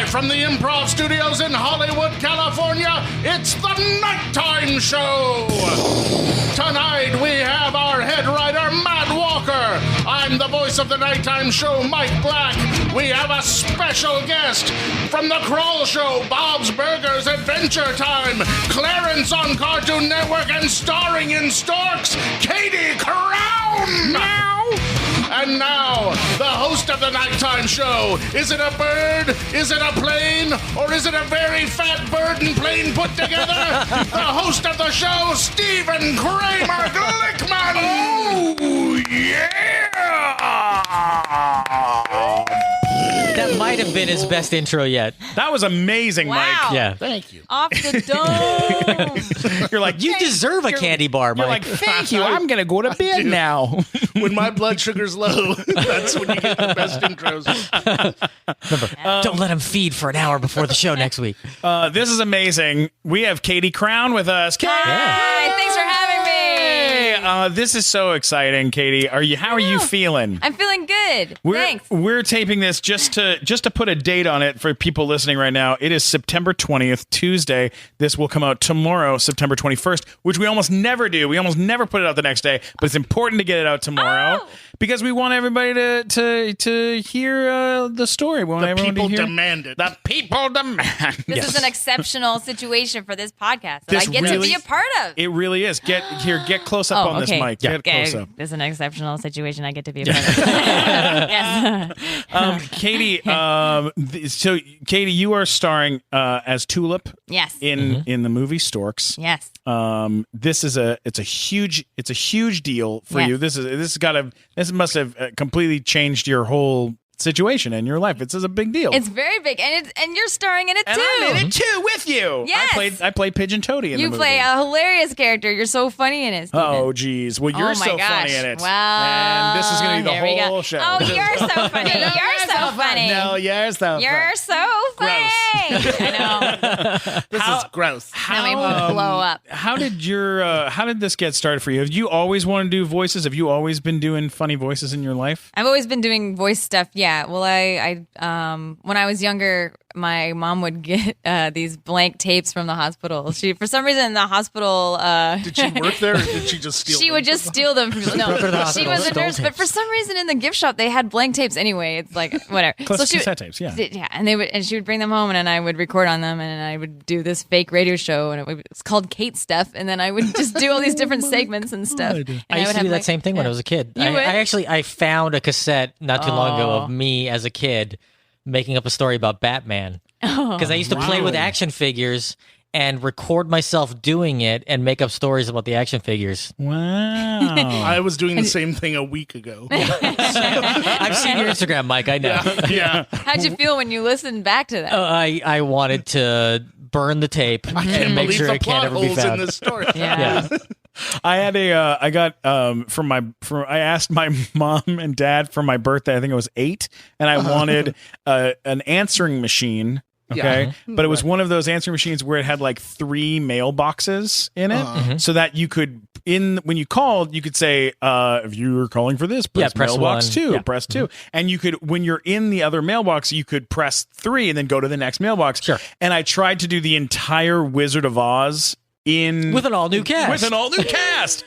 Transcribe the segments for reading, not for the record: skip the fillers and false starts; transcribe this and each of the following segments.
Live from the Improv Studios in Hollywood, California, it's the Nighttime Show. Tonight we have our head writer, Matt Walker. I'm the voice of the Nighttime Show, Mike Black. We have a special guest from the Kroll Show, Bob's Burgers Adventure Time, Clarence on Cartoon Network, and starring in Storks, Katie Crown. Meow. And now, the host of the Nighttime Show. Is it a bird? Is it a plane? Or is it a very fat bird and plane put together? The host of the show, Stephen Kramer Glickman. Oh, yeah! That might have been his best intro yet. That was amazing, Wow. Mike. Yeah. Thank you. Off the dome. You're like, You deserve a candy bar, You're Mike. like, thank you. I'm going to go to bed now. When my blood sugar's low, that's when you get the best intros. Don't let him feed for an hour before the show next week. This is amazing. We have Katie Crown with us. Katie! Hi, thanks for having me. This is so exciting, Katie. How are you feeling? I'm feeling good. Thanks. We're taping this just to put a date on it for people listening right now. It is September 20th, Tuesday. This will come out tomorrow, September 21st, which we almost never do. We almost never put it out the next day, but it's important to get it out tomorrow because we want everybody to hear the story. We want The everyone people to hear. demand it. The people demand. This is an exceptional situation for this podcast that This I get to really- be a part of. It really is. Get close up on this mic. Get close up. This is an exceptional situation I get to be a part of. Yes. Katie, so Katie, you are starring as Tulip Yes. in the movie Storks. Yes. This is a huge deal for Yes. you. This must have completely changed your whole situation in your life. This is a big deal. It's very big, and you're starring in it and too. I'm in it too with you. Yes. I played Pigeon Toady in You the movie. play a hilarious character. You're so funny in it, Stephen. Oh, geez. Well, you're Oh my so gosh. funny in it. Well, and this is going to be here we the go. whole show. Oh, you're so funny. You're so funny. No, you're so You're so funny. I know. This is gross. Now we both blow up. How did this get started for you? Have you always wanted to do voices? Have you always been doing funny voices in your life? I've always been doing voice stuff. Yeah. Well, I when I was younger, my mom would get these blank tapes from the hospital. For some reason, in the hospital. Did she work there or did she just steal She them? would just steal them from people. No, to the she hospital, was a stole nurse, but tapes. for some reason in the gift shop they had blank tapes anyway. It's like whatever. Cassette tapes, yeah. Yeah, and she would bring them home, and then I would record on them, and I would do this fake radio show, and it's called Kate Stuff, and then I would just do all these different segments and stuff. And I used would to have do that like- same thing when I was a kid. You would? I found a cassette not too long ago of me as a kid making up a story about Batman. Because I used to play with action figures and record myself doing it and make up stories about the action figures. Wow. I was doing the same thing a week ago. I've seen your Instagram, Mike. I know. Yeah. How'd you feel when you listened back to that? I wanted to burn the tape I can't and make believe sure the it can't plot ever be holes in found. this story. Yeah. I had I asked my mom and dad for my birthday. I think it was 8, and I wanted an answering machine. Okay. But it was one of those answering machines where it had like 3 mailboxes in it so that you could, when you called, you could say, if you were calling for this, press mailbox 1. 2, Yeah. press 2. And you could, when you're in the other mailbox, you could press 3 and then go to the next mailbox. Sure. And I tried to do the entire Wizard of Oz With an all-new cast. With an all-new cast.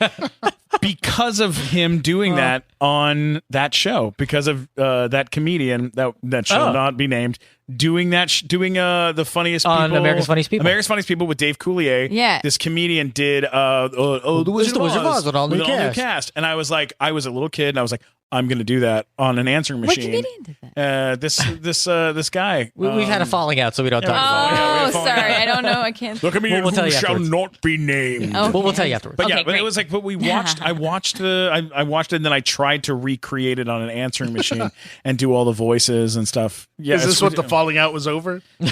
Because of him doing that on that show, because of that comedian that shall not be named, doing the funniest people On America's Funniest People. America's Funniest People with Dave Coulier. Yeah. This comedian did the Wizard of Oz with an all-new cast. And I was like, I was a little kid, and I was like, I'm going to do that on an answering What machine. comedian did that? This guy. We've had a falling out, so we don't talk about it. Oh, falling sorry. I don't know. I can't. Look at me, We'll tell who you shall afterwards. not be named. Okay. We'll tell you afterwards. But Okay, yeah, but it great. was like, but we watched. I watched it, and then I tried to recreate it on an answering machine and do all the voices and stuff. Yeah, Is this what the falling out was over? you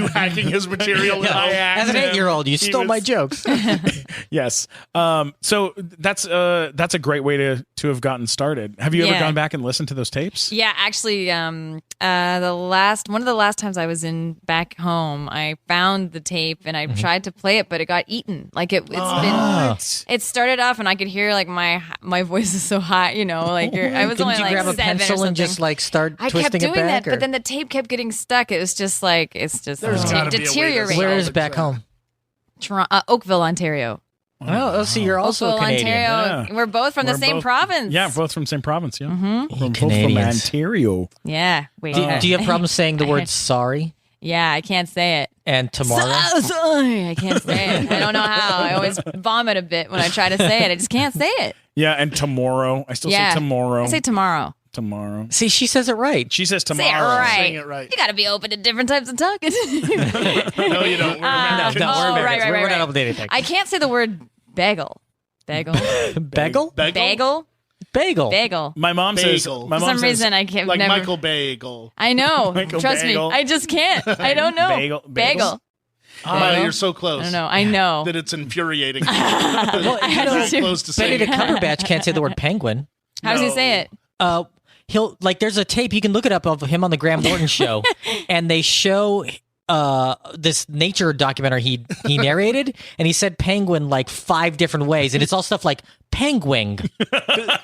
hacking his material? As an 8-year-old, you stole my jokes. Yes. So that's a great way to have gotten started. Have you ever Yeah. gone back and listened to those tapes? Yeah, actually, one of the last times I was back home, I found the tape and I tried to play it, but it got eaten. Like it started off and I could hear like my voice is so high, like I was Couldn't only you like grab a 7 or pencil something. and just like start I twisting kept doing it back? that, but then the tape kept getting stuck. It was just like it's just There's gotta be a way to deteriorating. solve Where is it, back home? Oakville, Ontario. Oh, see, you're also Oakville, Canadian. Ontario. Yeah. We're both from the We're same both- province. Yeah, both from the same province. Yeah, Mm-hmm. both from Canadians. Ontario. Yeah. Wait. Do you have problems saying the word sorry Yeah, I can't say it. and tomorrow? Sorry, I can't say it. I don't know how. I always vomit a bit when I try to say it. I just can't say it. Yeah, and tomorrow. I still say tomorrow. I say tomorrow. tomorrow. See, she says it right. She says Say it tomorrow. right. Saying it right. You got to be open to different types of talking. No, you don't. We're Americans. No, we're Oh, Americans. right, We're right. not open to anything. I can't say the word bagel. Bagel. Bagel? Bagel. Bagel. Bagel. My mom says. Bagel. My For mom some says, reason, I can't. Like never, Michael Bagel. I know. Michael Trust Bagel. me. I just can't. I don't know. Bagel. Bagel. Miley, you're so close. I don't know. I know. That it's infuriating. Well, you know, so close to saying Benedict it. Cumberbatch can't say the word penguin. How does he No. say it? He'll like. There's a tape you can look it up of him on the Graham Norton show, and they show this nature documentary he narrated, and he said penguin like 5 different ways, and it's all stuff like penguin.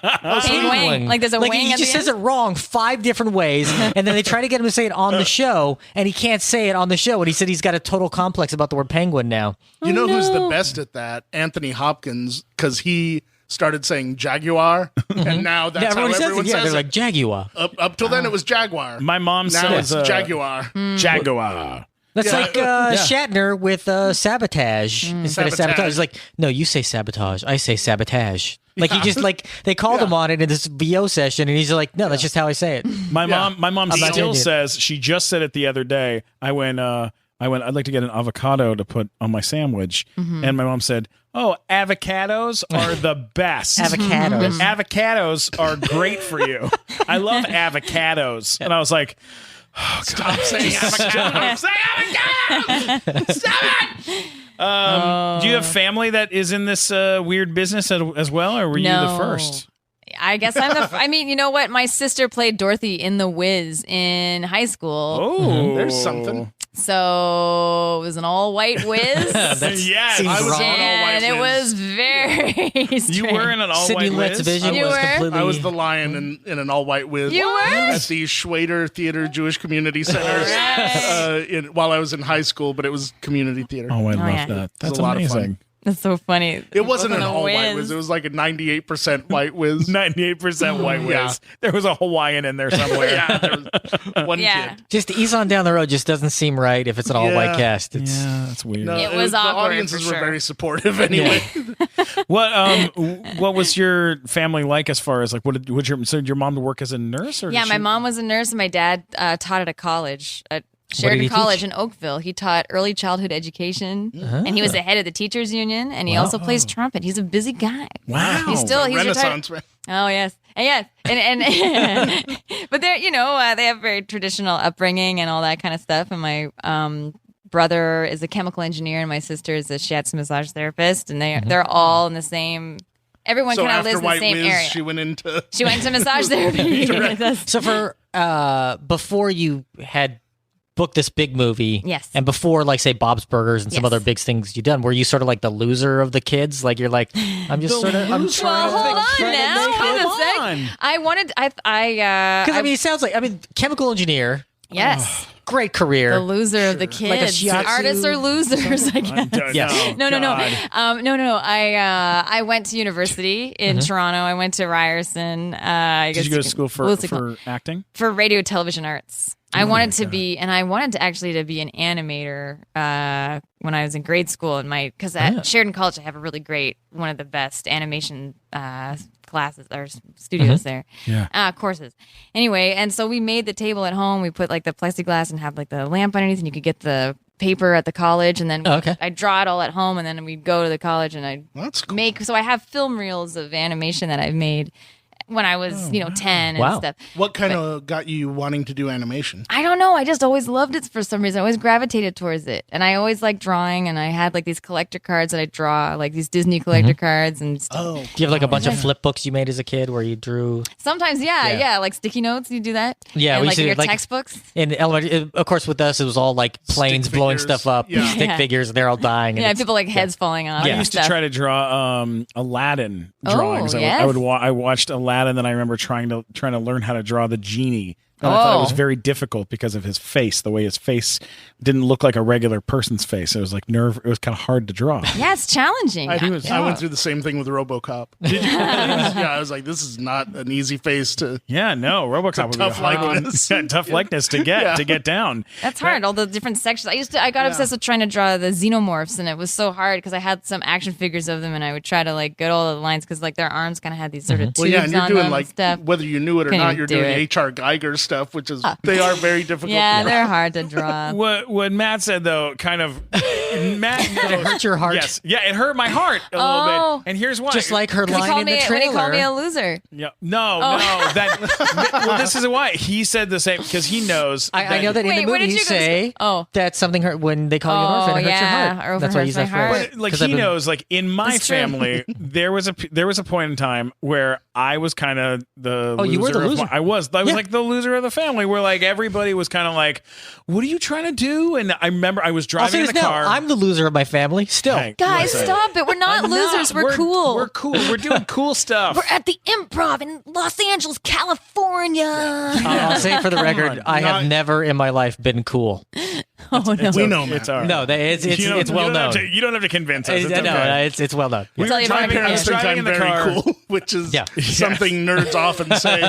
Penguin. Like there's a Like wing he at just the says end? it wrong 5 different ways, and then they try to get him to say it on the show, and he can't say it on the show, and he said he's got a total complex about the word penguin now. You know who's the no. best at that? Anthony Hopkins, because he started saying Jaguar, and now that's how everyone yeah, says they're it. like Jaguar. Up till then, it was Jaguar. My mom Now says it's Jaguar. Hmm. Jaguar. That's Yeah. like Shatner with sabotage instead of Sabotage. sabotage. It's like, no, you say sabotage, I say sabotage. Like he just like they called him on it in this VO session, and he's like, no, that's just how I say it. My mom not still changing it. says she just said it the other day. I went I'd like to get an avocado to put on my sandwich. And my mom said, "Oh, avocados are the best. Avocados. Avocados are great for you. I love avocados." And I was like, Stop saying avocado. "Say avocado! Stop it!" Do you have family that is in this weird business as well, or were you the No. first? I guess I'm the. I mean, you know what? My sister played Dorothy in The Wiz in high school. Oh, There's something. So it was an all-white Wiz. Yes. seems I was wrong. on And all-white it Wiz. was very strange. You were in an all-white Sidney Let's Wiz? vision You was were? completely. I was the lion in an all-white Wiz. You were? At the Schwader Theater Jewish Community Center while I was in high school, but it was community theater. Oh, I love yeah. that. That's a lot of fun. amazing. That's so funny. It wasn't an a all-white Wiz. It was like a 98% white Wiz. 98% white Wiz. Yeah. There was a Hawaiian in there somewhere. Yeah, there was one Yeah. kid. Just ease on down the road. Just doesn't seem right if it's an all white Yeah. cast. It's Yeah, that's weird. No, It was the awkward, audiences for were sure. very supportive anyway. What was your family like as far as like what did your mom work as a nurse or Yeah, did my she- mom was a nurse, and my dad taught at a college at did Sheridan he College teach? in Oakville. He taught early childhood education, and he was the head of the teachers union, and he also plays trumpet. He's a busy guy. Wow. He's retired. Renaissance man. Oh yes, and but they're they have very traditional upbringing and all that kind of stuff. And my brother is a chemical engineer, and my sister is a shiatsu massage therapist, and they're all in the same. Everyone So kind of after lives in the White same Wiz, area. she went into She went to massage therapy. That's- So for before you had booked this big movie, Yes. and before like say Bob's Burgers and some Yes. other big things you done, were you sort of like the loser of the kids? Like you're like, I'm just sort of, I'm well, trying hold to on trying to now. make Wait it. a sec. on. I wanted. Because I mean, it sounds like chemical engineer, Yes. great career. The loser of the kids. Like a shiatsu- Artists are losers, I guess. Yes. No. God. No. I went to university in Toronto. I went to Ryerson. I guess Did you go to can- school what's it called? for acting? For radio television arts. I wanted to be, and I wanted to actually to be an animator when I was in grade school. Because at Sheridan College, I have a really great, one of the best animation classes or studios there. Yeah. Courses. Anyway, and so we made the table at home. We put like the plexiglass and have like the lamp underneath, and you could get the paper at the college, and then Oh, okay. I draw it all at home, and then we'd go to the college and I That's cool. make. So I have film reels of animation that I've made when I was 10 and Wow. stuff. What kind of got you wanting to do animation? I don't know. I just always loved it for some reason. I always gravitated towards it. And I always liked drawing. And I had like these collector cards that I draw, like these Disney collector cards. And stuff. Oh, Do you have like a bunch of flip books you made as a kid where you drew? Sometimes, yeah, like sticky notes. You do that? Yeah, and we like used in to, your like- textbooks. In elementary, of course, with us, it was all like planes Stick blowing figures. stuff up, Yeah. stick Yeah. figures, and they're all dying. And Yeah, it's- people like heads falling off. I and used to stuff. try to draw Aladdin Oh, drawings. yes. I watched Aladdin Aladdin, then I remember trying to learn how to draw the genie. And I thought it was very difficult because of his face, the way his face didn't look like a regular person's face. It was like it was kind of hard to draw. Yeah, it's challenging. I went through the same thing with RoboCop. Did you? Yeah, I was like, this is not an easy face to. Yeah, no, RoboCop would tough be hard likeness. tough likeness to get down. That's hard. All the different sections. I got obsessed with trying to draw the xenomorphs, and it was so hard because I had some action figures of them, and I would try to like get all the lines because like their arms kind of had these sort of tubes Well, yeah, and you're on doing them like and stuff. whether you knew it or Couldn't not, even you're do doing it. H.R. Geiger stuff, which is they are very difficult. Yeah, they're hard to draw. What Matt said though, kind of Matt Did it hurt your heart? Yes, yeah, it hurt my heart a little bit. And here's why. Just like her When he line called in me, the when he trailer. called me a loser. Yeah, no. Well, this is why he said the same because he knows. I know that in Wait, the what movie did you you say that something hurt when they call you an orphan. It hurts your heart. That's why he's that phrase. Like 'Cause he I've been- knows, like in my That's true. family, there was a point in time where I was kind of the Oh, you were the loser. I was Yeah. like the loser of the family, where like everybody was kind of like, "What are you trying to do?" And I remember I was I'll say driving in this the now. car. I'm the loser of my family. Still, Hey, Guys, listen. stop it. We're not losers. We're cool. We're cool. We're doing cool stuff. We're at the Improv in Los Angeles, California. I'll say for the record, on. I have never in my life been cool. Oh no. We know, It's Matt. all right. No, it's well known. You don't have to convince us. It's No, okay. it's well known. We Tell were you about my driving, I was Parents think driving I'm in the very car. cool, which is Yeah. something nerds often say.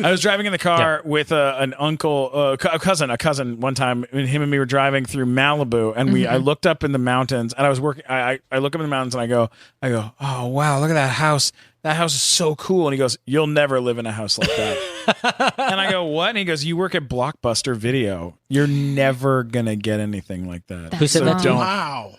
I was driving in the car with an uncle, a cousin one time, and him and me were driving through Malibu, and I looked up in the mountains, and I was working. I look up in the mountains, and I go, oh wow, look at that house. That house is so cool. And he goes, you'll never live in a house like that. And I go, what? And he goes, you work at Blockbuster Video. You're never gonna get anything like that. Who said that to you? Don't. Wow.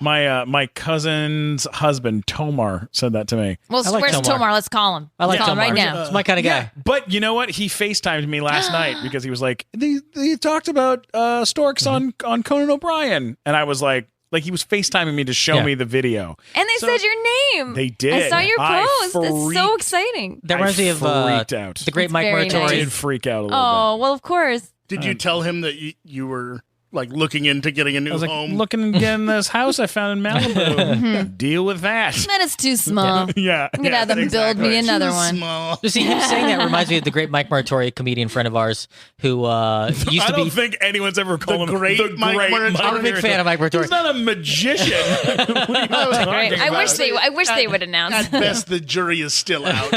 My cousin's husband Tomar said that to me. Well, I like where's Tomar. Tomar? Let's call him. I like Let's call him Tomar. right now. It's my kind of guy. But you know what? He FaceTimed me last night because he was like, they talked about Storks on Conan O'Brien. And I was like he was FaceTiming me to show me the video. And they said your name. They did. I saw your I post. It's so freaked- exciting. That reminds me of freaked out. the great It's Mike very I Muratori. did freak out a little Oh, well, of course. Did you tell him that you were like looking into getting a new bit. I was like, home? looking and getting this house I found in Malibu. Deal with that. Man, it's too small. Yeah. I'm going to have them build me another Too one. small. You see, him saying that reminds me of the great Mike Muratori, a comedian friend of ours, who used I to don't be. think anyone's ever called him great the Mike great Muratori. I'm a big fan of Mike He's Muratori. not a magician. What are you talking Right. I about? wish they would announce. At best, the jury is still out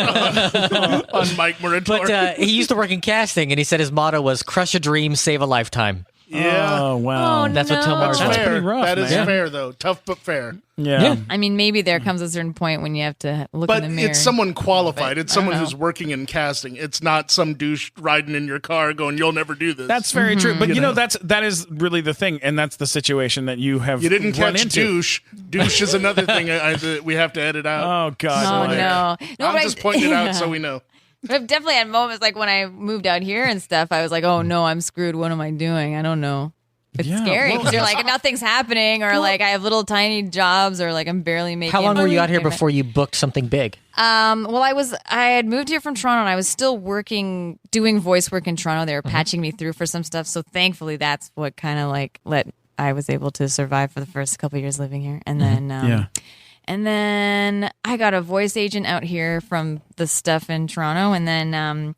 on Mike Muratori. But he used to work in casting, and he said his motto was "Crush a dream, save a lifetime." yeah. Oh wow. Oh, That's what no. Tomar's That's like. fair. pretty rough, That is man. fair, though. Tough but fair. Yeah. I mean, maybe there comes a certain point when you have to look But in the mirror. it's someone qualified. It's I don't someone know. who's working in casting. It's not some douche riding in your car going, "You'll never do this." That's very true. But You you know, know. that is really the thing, and that's the situation that you have you didn't run catch into. douche. Douche is another thing that we have to edit out. Oh God. Oh, like- no. I'm but just pointing it yeah. out so we know. But I've definitely had moments like when I moved out here and stuff, I was like, oh no, I'm screwed. What am I doing? I don't know. It's Yeah, scary well- because you're like, nothing's happening, or like I have little tiny jobs, or like I'm barely making. How long were you out here money. before you booked something big? Well, I had moved here from Toronto, and I was still doing voice work in Toronto. They were patching me through for some stuff, so thankfully that's what kind of like I was able to survive for the first couple of years living here, and then Yeah. and then I got a voice agent out here from the stuff in Toronto, and then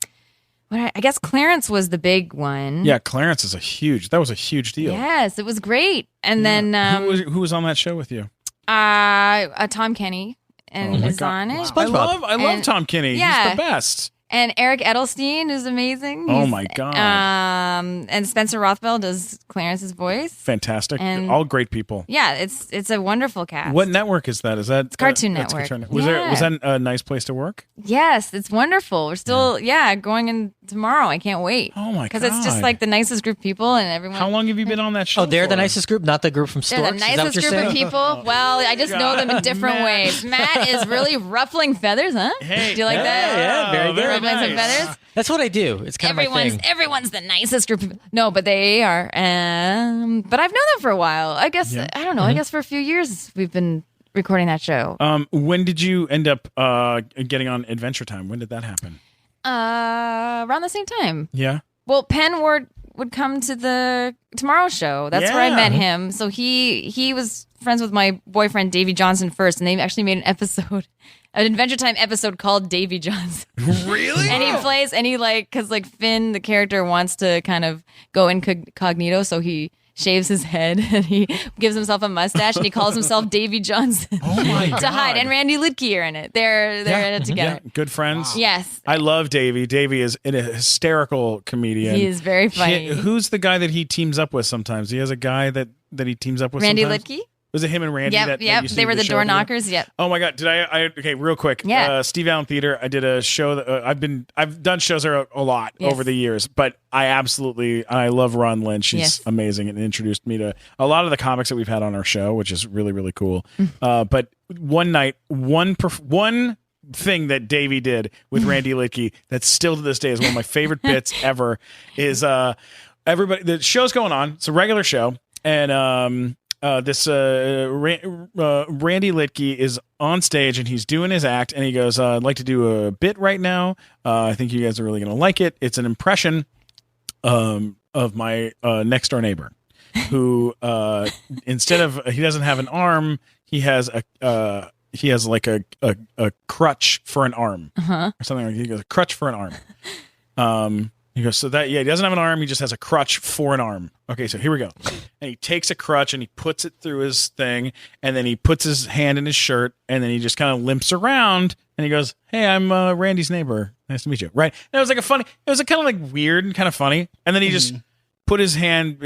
I guess Clarence was the big one. Yeah, Clarence is that was a huge deal. Yes, it was great. And then Who was on that show with you? Tom Kenny and is God. on it. SpongeBob. I love And- Tom Kinney. yeah. He's the best. And Eric Edelstein is amazing. Oh He's- my God. And Spencer Rothwell does Clarence's voice. Fantastic. And- All great people. Yeah, it's a wonderful cast. What network is that? Is that Cartoon that's Network. Cartoon Was Yeah. that a nice place to work? Yes, it's wonderful. We're still going in tomorrow. I can't wait. Oh my Because it's just God. like the nicest group of people, and everyone. How long have you been on that show? Oh, they're the for? nicest group, not the group from They're Storks. the Is that what nicest you're group of saying? people. Well, I just know them in different Matt. ways. Matt is really ruffling feathers, huh? Hey, Do you like yeah, that? yeah, very good. Ruffling some nice. feathers. That's what I do. It's kind of my thing. Everyone's the nicest group of no, but they are. But I've known them for a while. I guess I don't know. I guess for a few years we've been recording that show. When did you end up getting on Adventure Time? When did that happen? Around the same time. Yeah. Well, Penn would come to the Tomorrow Show. That's where I met him. So he was friends with my boyfriend Davy Johnson first, and they actually made an Adventure Time episode called Davy Johnson. Really? And he plays, and he because Finn, the character, wants to kind of go incognito, so he shaves his head and he gives himself a mustache and he calls himself Davy Johnson. Oh my God. To hide. And Randy Lidke are in it. They're in it together. Yeah. Good friends. Wow. Yes. I love Davy. Davy is a hysterical comedian. He is very funny. Who's the guy that he teams up with sometimes? He has a guy that he teams up with Randy sometimes? Lidke? Was it him and Randy? Yep, they were the door knockers. Yep. Oh my God! Did I? Okay, real quick. Yeah. Steve Allen Theater. I did a show that I've done shows there a lot over the years, but I love Ron Lynch. She's amazing and introduced me to a lot of the comics that we've had on our show, which is really really cool. But one night, one thing that Davey did with Randy Lidke that still to this day is one of my favorite bits ever is everybody. The show's going on. It's a regular show, and Randy Lidke is on stage and he's doing his act and he goes, I'd like to do a bit right now. I think you guys are really going to like it. It's an impression of my next door neighbor who instead of he doesn't have an arm, he has like a crutch for an arm or something like that. He goes, a crutch for an arm. He goes, so that, he doesn't have an arm. He just has a crutch for an arm. Okay, so here we go. And he takes a crutch and he puts it through his thing. And then he puts his hand in his shirt. And then he just kind of limps around. And he goes, hey, I'm Randy's neighbor. Nice to meet you. Right? And it was kind of like weird and kind of funny. And then he just put his hand,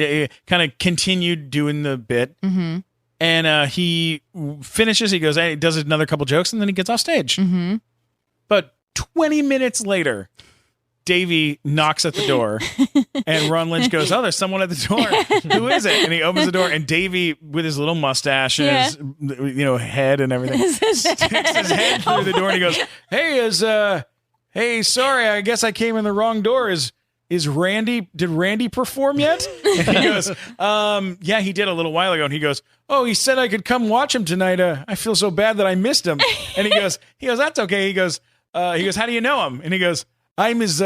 kind of continued doing the bit. Mm-hmm. And he finishes. He goes, hey, does another couple jokes. And then he gets off stage. Mm-hmm. But 20 minutes later, Davey knocks at the door and Ron Lynch goes, oh, there's someone at the door. Who is it? And he opens the door and Davey with his little mustache and his head and everything sticks his head through the door and he goes, hey, sorry, I guess I came in the wrong door. Did Randy perform yet? And he goes, yeah, he did a little while ago. And he goes, oh, he said I could come watch him tonight. I feel so bad that I missed him. And he goes, that's okay. He goes, how do you know him? And he goes, I'm his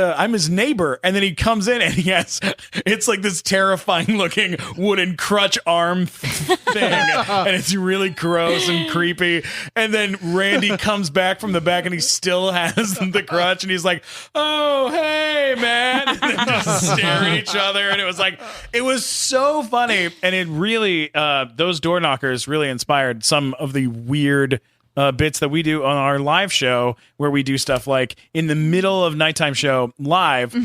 neighbor. And then he comes in and it's like this terrifying looking wooden crutch arm thing. And it's really gross and creepy. And then Randy comes back from the back and he still has the crutch and he's like, oh, hey, man. And they just stare at each other. And it was so funny. And it really, those door knockers really inspired some of the weird bits that we do on our live show where we do stuff like in the middle of nighttime show live.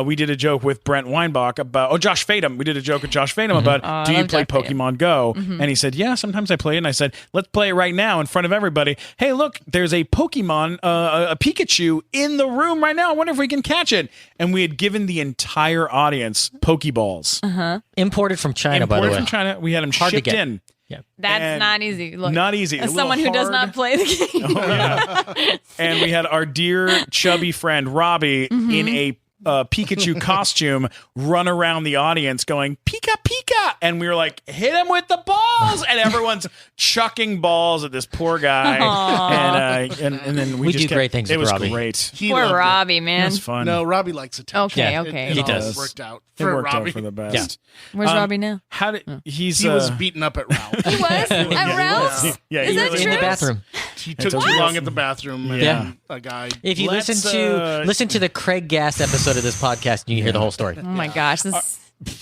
We did a joke with Brent Weinbach about Josh Fadem. We did a joke with Josh Fadem about do you play Pokemon Go? And he said, yeah, sometimes I play it. And I said, let's play it right now in front of everybody. Hey, look, there's a Pokemon, a Pikachu in the room right now. I wonder if we can catch it. And we had given the entire audience Pokeballs. Imported from China, by the way. Imported from China. We had them shipped in. Yeah. That's not easy. Look, not easy. as someone who does not play the game. Oh, yeah. And we had our dear chubby friend Robbie in a Pikachu costume run around the audience going Pika Pika, and we were like, hit him with the balls, and everyone's chucking balls at this poor guy. And then we just do great things. It with was Robbie. great. Poor Robbie, man. It was fun. No, Robbie likes attention. Okay. He does. It worked out It for worked Robbie. out for the best. Where's Robbie now? How did He was beaten up at Ralph. He was at Ralph's. Yeah, Is he that was In true? the bathroom. He took It's too a- long at the bathroom. And Yeah. a guy. If you Let's, listen to the Craig Gass episode of this podcast, you hear the whole story. Oh my gosh, this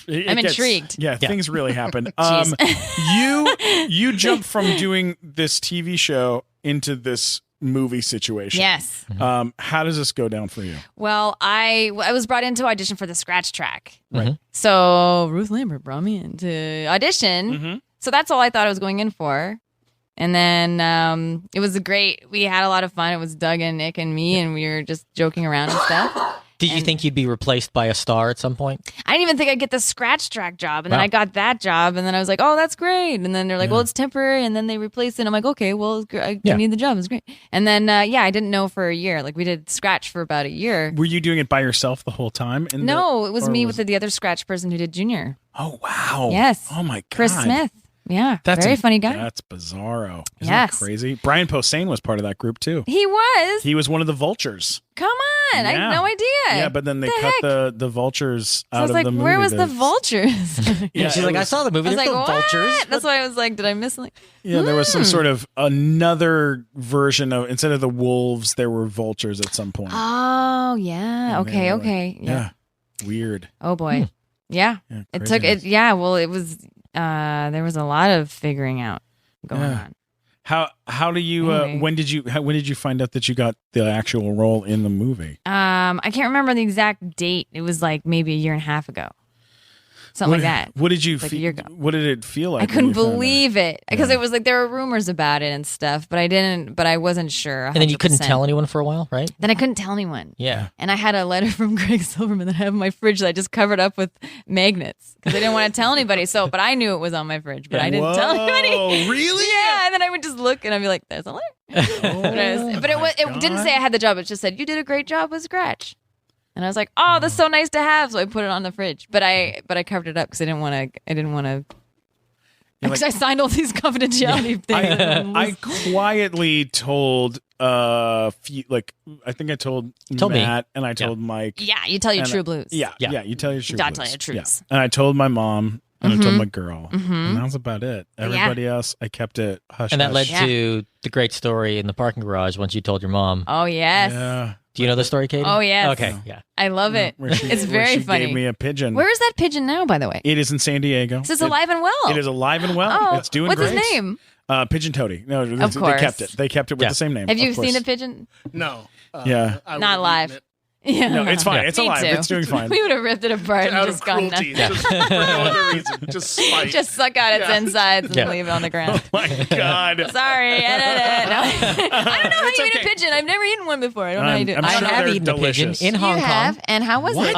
I'm gets- intrigued. Yeah, things really happen. Jeez. You jumped from doing this TV show into this movie situation. Yes. How does this go down for you? Well, I was brought in to audition for the scratch track. Right. So Ruth Lambert brought me in to audition. So that's all I thought I was going in for. And then it was we had a lot of fun. It was Doug and Nick and me, and we were just joking around and stuff. Did you think you'd be replaced by a star at some point? I didn't even think I'd get the scratch track job. And then Wow. I got that job. And then I was like, oh, that's great. And then they're like, well, it's temporary. And then they replaced it. And I'm like, okay, well, I need the job. It's great. And then, I didn't know for a year. Like, we did scratch for about a year. Were you doing it by yourself the whole time? No, it was me with the other scratch person who did Junior. Oh, wow. Yes. Oh, my God. Chris Smith. Yeah. Very funny guy. That's bizarro. Isn't Yes. that crazy? Brian Posehn was part of that group, too. He was. He was one of the vultures. Come I had no idea. Yeah, but then they cut the vultures out I was of like, the movie. where was the vultures? Yeah, she's like, I saw the movie. I was There's like, no what? vultures. That's why I was like, did I miss something? Yeah, there was some sort of another version of, instead of the wolves, there were vultures at some point. Oh, yeah. And Okay, they were like- okay. Yeah. Weird. Oh, boy. Yeah. It took it. Yeah. Well, it was, there was a lot of figuring out going on. How do you Anyway. when did you find out that you got the actual role in the movie? I can't remember the exact date. It was like maybe a year and a half ago. Something like that. What did you Like a feel? year ago. What did it feel like? I when couldn't you found out? believe it because it was like there were rumors about it and stuff, but I wasn't sure. 100%. And then you couldn't tell anyone for a while, right? Then I couldn't tell anyone. Yeah. And I had a letter from Greg Silverman that I have in my fridge that I just covered up with magnets because I didn't want to tell anybody. But I knew it was on my fridge, but I didn't tell anybody. Oh, really? Yeah, and then I would just look and I'd be like, "There's a letter." But it didn't say I had the job. It just said you did a great job with Scratch. And I was like, "Oh, that's so nice to have." So I put it on the fridge, but I covered it up because I didn't want to. Because I signed all these confidentiality things. I quietly told I think I told Matt and I told Mike. Yeah, you tell your And true blues. Yeah, you tell your true Gotta blues. tell your truths. Yeah. And I told my mom and I told my girl. And that was about it. Everybody else, I kept it hush. And that led hush. to the great story in the parking garage once you told your mom. Oh yes. Yeah. Do you know the story, Katie? Oh, yes. Okay, yeah. I love it. Where she- It's where very she funny. Gave me a pigeon. Where is that pigeon now, by the way? It is in San Diego. This is alive and well. It is alive and well. Oh, It's doing what's great. his name? Pigeon Toady. No, they course. kept it. They kept it with Yeah. the same name. Have you of course. seen the pigeon? No. Yeah. I Not would've live. eaten it. Yeah. No, it's fine. Yeah. It's Me alive. too. It's doing fine. We would have ripped it apart and Out of just gone cruelty. nuts. Just for no other reason. Just spite. Just suck out its Yeah. insides and Yeah. leave it on the ground. My God. Sorry, edit it. No. I don't know how It's you eat a okay. pigeon. I've never eaten one before. I don't know how you do it. I'm I sure have they're eaten a pigeon delicious. in You Hong Kong. have? And how was it?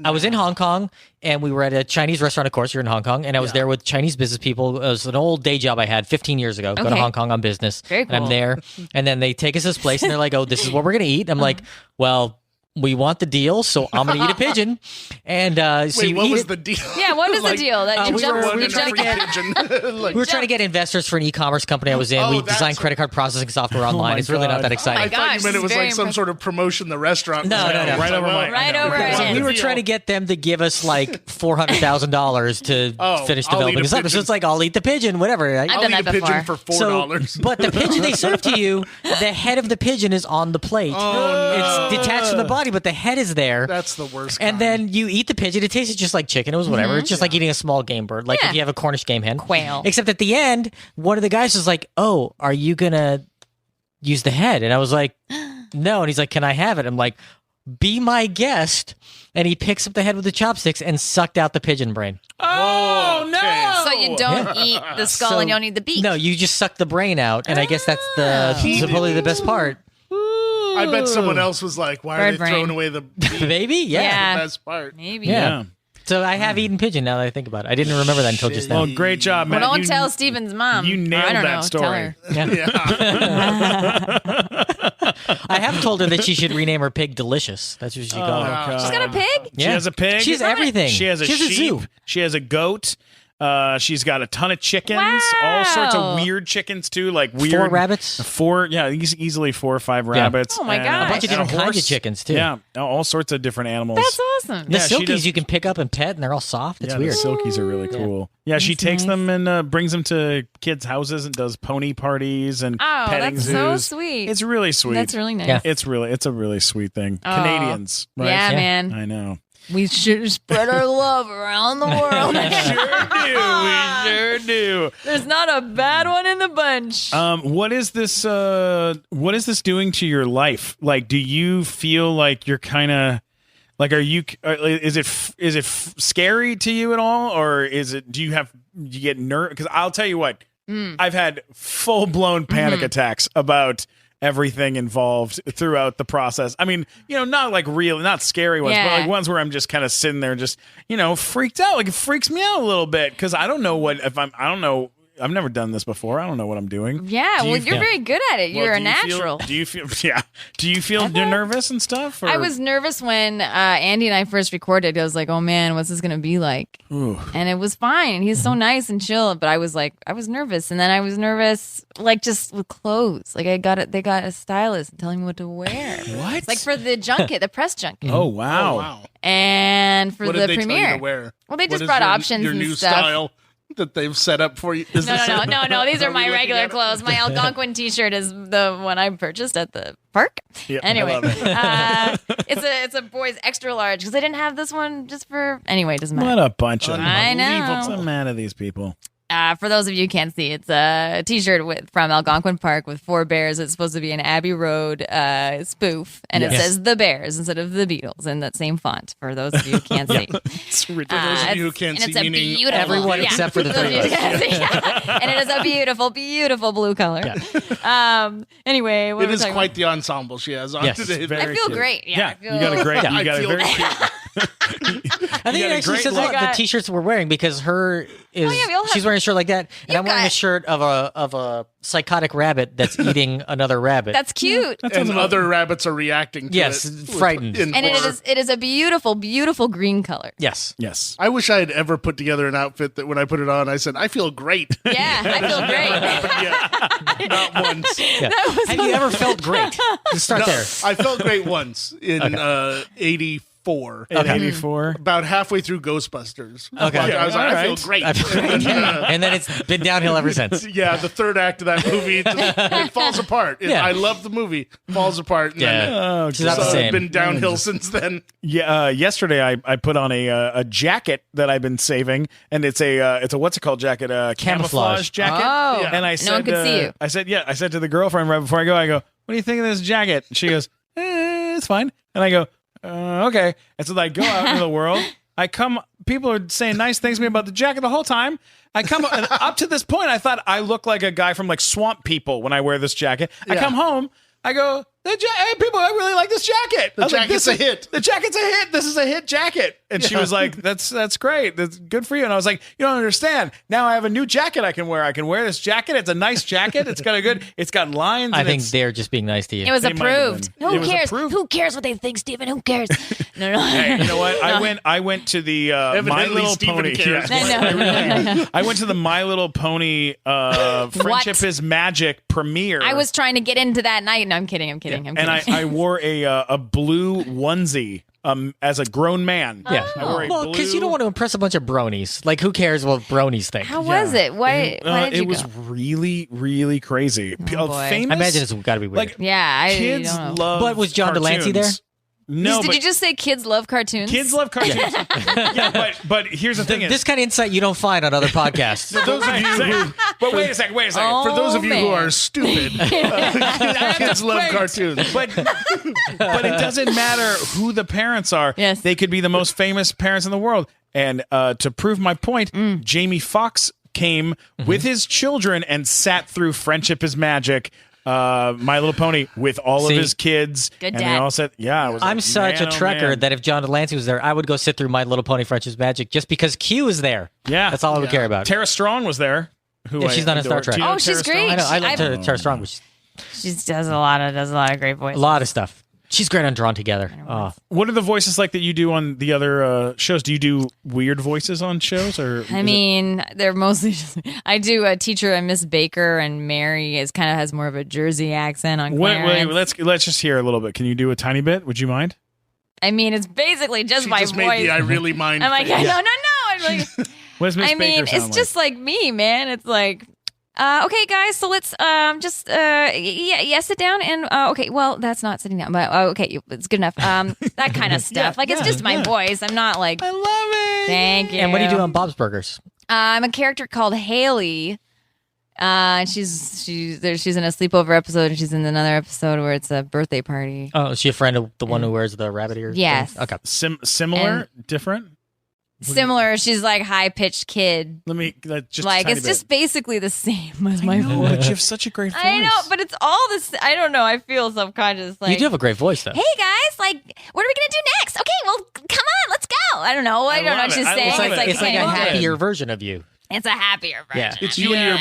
I was in Hong Kong, and we were at a Chinese restaurant. Of course, you're in Hong Kong, and I was there with Chinese business people. It was an old day job I had 15 years ago. Go to Okay. Hong Kong on business, Very and I'm cool. there. And then they take us to this place, and they're like, "Oh, this is what we're gonna eat." I'm like, "Well, we want the deal, so I'm gonna eat a pigeon." And so Wait, you what eat was it. the deal? Yeah, what is the deal? That you we jumped, were- One you in jumped every pigeon. Like, We were trying to get investors for an e-commerce company I was in. Oh, We that's designed what- credit card processing software online. my It's really not God. that exciting. my I thought gosh, you meant it was very like some impressive. sort of promotion the restaurant. No, was no, doing. no. It's Right like, over well, my- Right I know. over Okay, our so heads. We were deal. trying to get them to give us like $400,000 to Oh, finish I'll developing eat a this up. So pigeon. it's like, I'll eat the pigeon, whatever. I've I'll done eat that a pigeon before. for $4. But the pigeon they serve to you, the head of the pigeon is on the plate. Oh, It's detached from the body, but the head is there. That's the worst. And kind. then you eat the pigeon. It tastes just like chicken. It was whatever. It's just like eating a small game bird, like Yeah. if you have a Cornish game hen. Quail. Except at the end, one of the guys was like, "Oh, are you gonna use the head?" And I was like, "No." And he's like, "Can I have it?" I'm like, "Be my guest." And he picks up the head with the chopsticks and sucked out the pigeon brain. Oh no! So you don't eat the skull So- and you don't eat the beak. No, you just suck the brain out, and I guess that's the supposedly the best part. I bet someone else was like, "Why are Bird they brain. throwing away the beef?" Maybe, yeah. Yeah. The best part. Maybe. Yeah. So I have eaten pigeon now that I think about it. I didn't remember that until just now. Well, great job, Well, Matt. don't You- tell Steven's mom. you Or nailed I don't that know, story. Tell her. Yeah. Yeah. I have told her that she should rename her pig Delicious. That's what she called her. God. She's got a pig? She has a pig. She has everything. She has a She has a sheep. zoo. She has a goat. She's got a ton of chickens, all sorts Wow. of weird chickens too, like weird 4 rabbits. easily 4 or 5 rabbits. Oh my and gosh. A bunch of and different kinds horse. of chickens too. Yeah, all sorts of different animals. That's awesome. The Yeah, she silkies does- you can pick up and pet, and they're all soft. It's yeah, weird. the silkies are really cool. Yeah, she That's takes nice. them and brings them to kids' houses and does pony parties and Oh, petting that's zoos. so sweet. It's really sweet. That's really nice. Yeah. It's a really sweet thing. Oh. Canadians, right? Yeah, Yeah. man. I know. We should spread our love around the world. We sure do. There's not a bad one in the bunch. What is this? What is this doing to your life? Like, do you feel like you're kind of like? Are you? Is it scary to you at all, or is it? Do you get nervous? Because I'll tell you what, I've had full blown panic attacks about everything involved throughout the process. I mean, not like real, not scary ones, but Yeah. like ones where I'm just kind of sitting there, just freaked out. Like it freaks me out a little bit because I don't know I've never done this before. I don't know what I'm doing. Yeah, Do well, you- you're very good at it. Well, You're a do you feel- natural. do you feel? Yeah. Do you feel nervous and stuff? Or? I was nervous when Andy and I first recorded. I was like, "Oh man, what's this gonna be like?" Ooh. And it was fine. And he's so nice and chill. But I was nervous, and then I was nervous, like just with clothes. Like they got a stylist telling me what to wear. What? It's like for the junket, the press junket, Oh wow. Oh, wow. and for What the did they tell premiere. you to wear? Well, they What just is brought your- options Your and new stuff. style that they've set up for you. Is No. These are we my looking regular at it? clothes. My Algonquin T-shirt is the one I purchased at the park. Yeah, Anyway, I love it. it's a boys extra large because I didn't have this one just for. Anyway, it doesn't matter. What a bunch of I know. What's the matter these people? For those of you who can't see, it's a T-shirt from Algonquin Park with 4 bears. It's supposed to be an Abbey Road spoof, and it Yes. says the Bears instead of the Beatles in that same font. For those of you who can't see, It's ridiculous. those of you who can't and see, it's a meaning beautiful, everyone yeah. except for the Those of three you of who us. can't see, yeah. And it is a beautiful, beautiful blue color. Anyway, what It were we is talking quite the ensemble she has on Yes, today. very about? I feel cute. great. Yeah, I feel, you got a great. I You got a feel very great. cute. I think got it a actually great says look. that the t-shirts we're wearing because her is yeah, we all have- she's wearing a shirt like that, and I'm wearing a got- shirt of a psychotic rabbit that's eating another rabbit. That's cute. And other rabbits are reacting to Yes, it. frightened. in And horror. it is a beautiful, beautiful green color. yes. Yes. I wish I had ever put together an outfit that when I put it on, I said, I feel great. Yeah, I feel great. Yeah, not once. Yeah. Have you ever felt great? Just start No, there. I felt great once in 84. In '84. About halfway through Ghostbusters. Okay. I was like, All I feel right. great. And then it's been downhill ever since. Yeah, the third act of that movie it falls apart. Yeah. I love the movie. Falls apart. And then Oh, She's not the so same. it's been downhill since then. Yeah, yesterday I put on a jacket that I've been saving, and it's a what's it called jacket? Camouflage jacket. Oh, Yeah. And I said, no one could see you. I said to the girlfriend right before I go, what do you think of this jacket? And she goes, it's fine. And I go, okay. And so I go out into the world. People are saying nice things to me about the jacket the whole time. I come and up to this point, I thought I look like a guy from like Swamp People when I wear this jacket. I Yeah. come home, I go, hey, people, I really like this jacket. The I was like, jacket's a hit. The jacket's a hit. This is a hit jacket. And she was like, that's great. That's good for you. And I was like, you don't understand. Now I have a new jacket I can wear. I can wear this jacket. It's a nice jacket. It's got lines. I and think it's- they're just being nice to you. It was They might have approved. been. It Who was cares? approved. Who cares what they think, Stephen? Who cares? No. Hey, you know what? I went to the My Evidently, Little Stephen Pony. cares. I know. I went to the My Little Pony Friendship is Magic premiere. I was trying to get into that night. No, I'm kidding. I'm kidding. and I wore a blue onesie as a grown man. Yeah. I wore a Well, because you don't blue- want to impress a bunch of bronies. Like, who cares what bronies think? How was it? Why did you it was go? really, really crazy. boy. Famous, I imagine it's got to be weird. like Yeah, I kids don't know. love. But was John Delancey there? cartoons. No, Did but you just say kids love cartoons? kids love cartoons. Yeah, but here's the thing: this kind of insight you don't find on other podcasts. For those of you who, But wait a second. Oh, for those of you who man. are stupid, kids love Wait. cartoons. But it doesn't matter who the parents are. Yes. They could be the most famous parents in the world. And to prove my point, Jamie Foxx came with his children and sat through Friendship is Magic, My Little Pony, with all See? of his kids. Good and they dad. all said, yeah, I was I'm like, such man, a oh, trekker man. that if John Delancey was there, I would go sit through My Little Pony Friendship's Magic just because Q is there. Yeah. That's all I would care about. Tara Strong was there. Who Yeah, I she's not in Star adore. Trek. Do you know Oh, she's Tara Strong? great. I know. I love I've- Tara Strong, but She does a lot of great voices. a lot of stuff. She's great on Drawn Together. Oh. What are the voices like that you do on the other shows? Do you do weird voices on shows, or I mean, they're mostly just. I do a teacher, and Miss Baker, and Mary is kind of has more of a Jersey accent on Wait, Clarence. let's just hear a little bit. Can you do a tiny bit? Would you mind? I mean, it's basically just She my just made voice. the I really mind. I'm like, face. no. I'm like, What does Miss I Baker mean, sound it's just like me, man. It's like, okay, guys, so let's sit down and okay, well, that's not sitting down, but okay, it's good enough. That kind of stuff. Like it's just my voice. I'm not like. I love it. Thank you. And what do you do on Bob's Burgers? I'm a character called Haley. She's in a sleepover episode, and she's in another episode where it's a birthday party. Oh, is she a friend of the one who wears the rabbit ears? Yes. thing? Okay. Similar, different. Similar, she's like high pitched kid. Let me just Like a tiny it's bit. just basically the same as my No, voice. but you have such a great voice. I know, but it's all this. I don't know. I feel subconscious. Like You do have a great voice, though. hey guys, like, what are we gonna do next? Okay, well, come on, let's go. I don't know. I don't know love what it. she's I saying. love It's it. like a can't even- happier version of you. It's a happier version. Yeah. It's of you me. and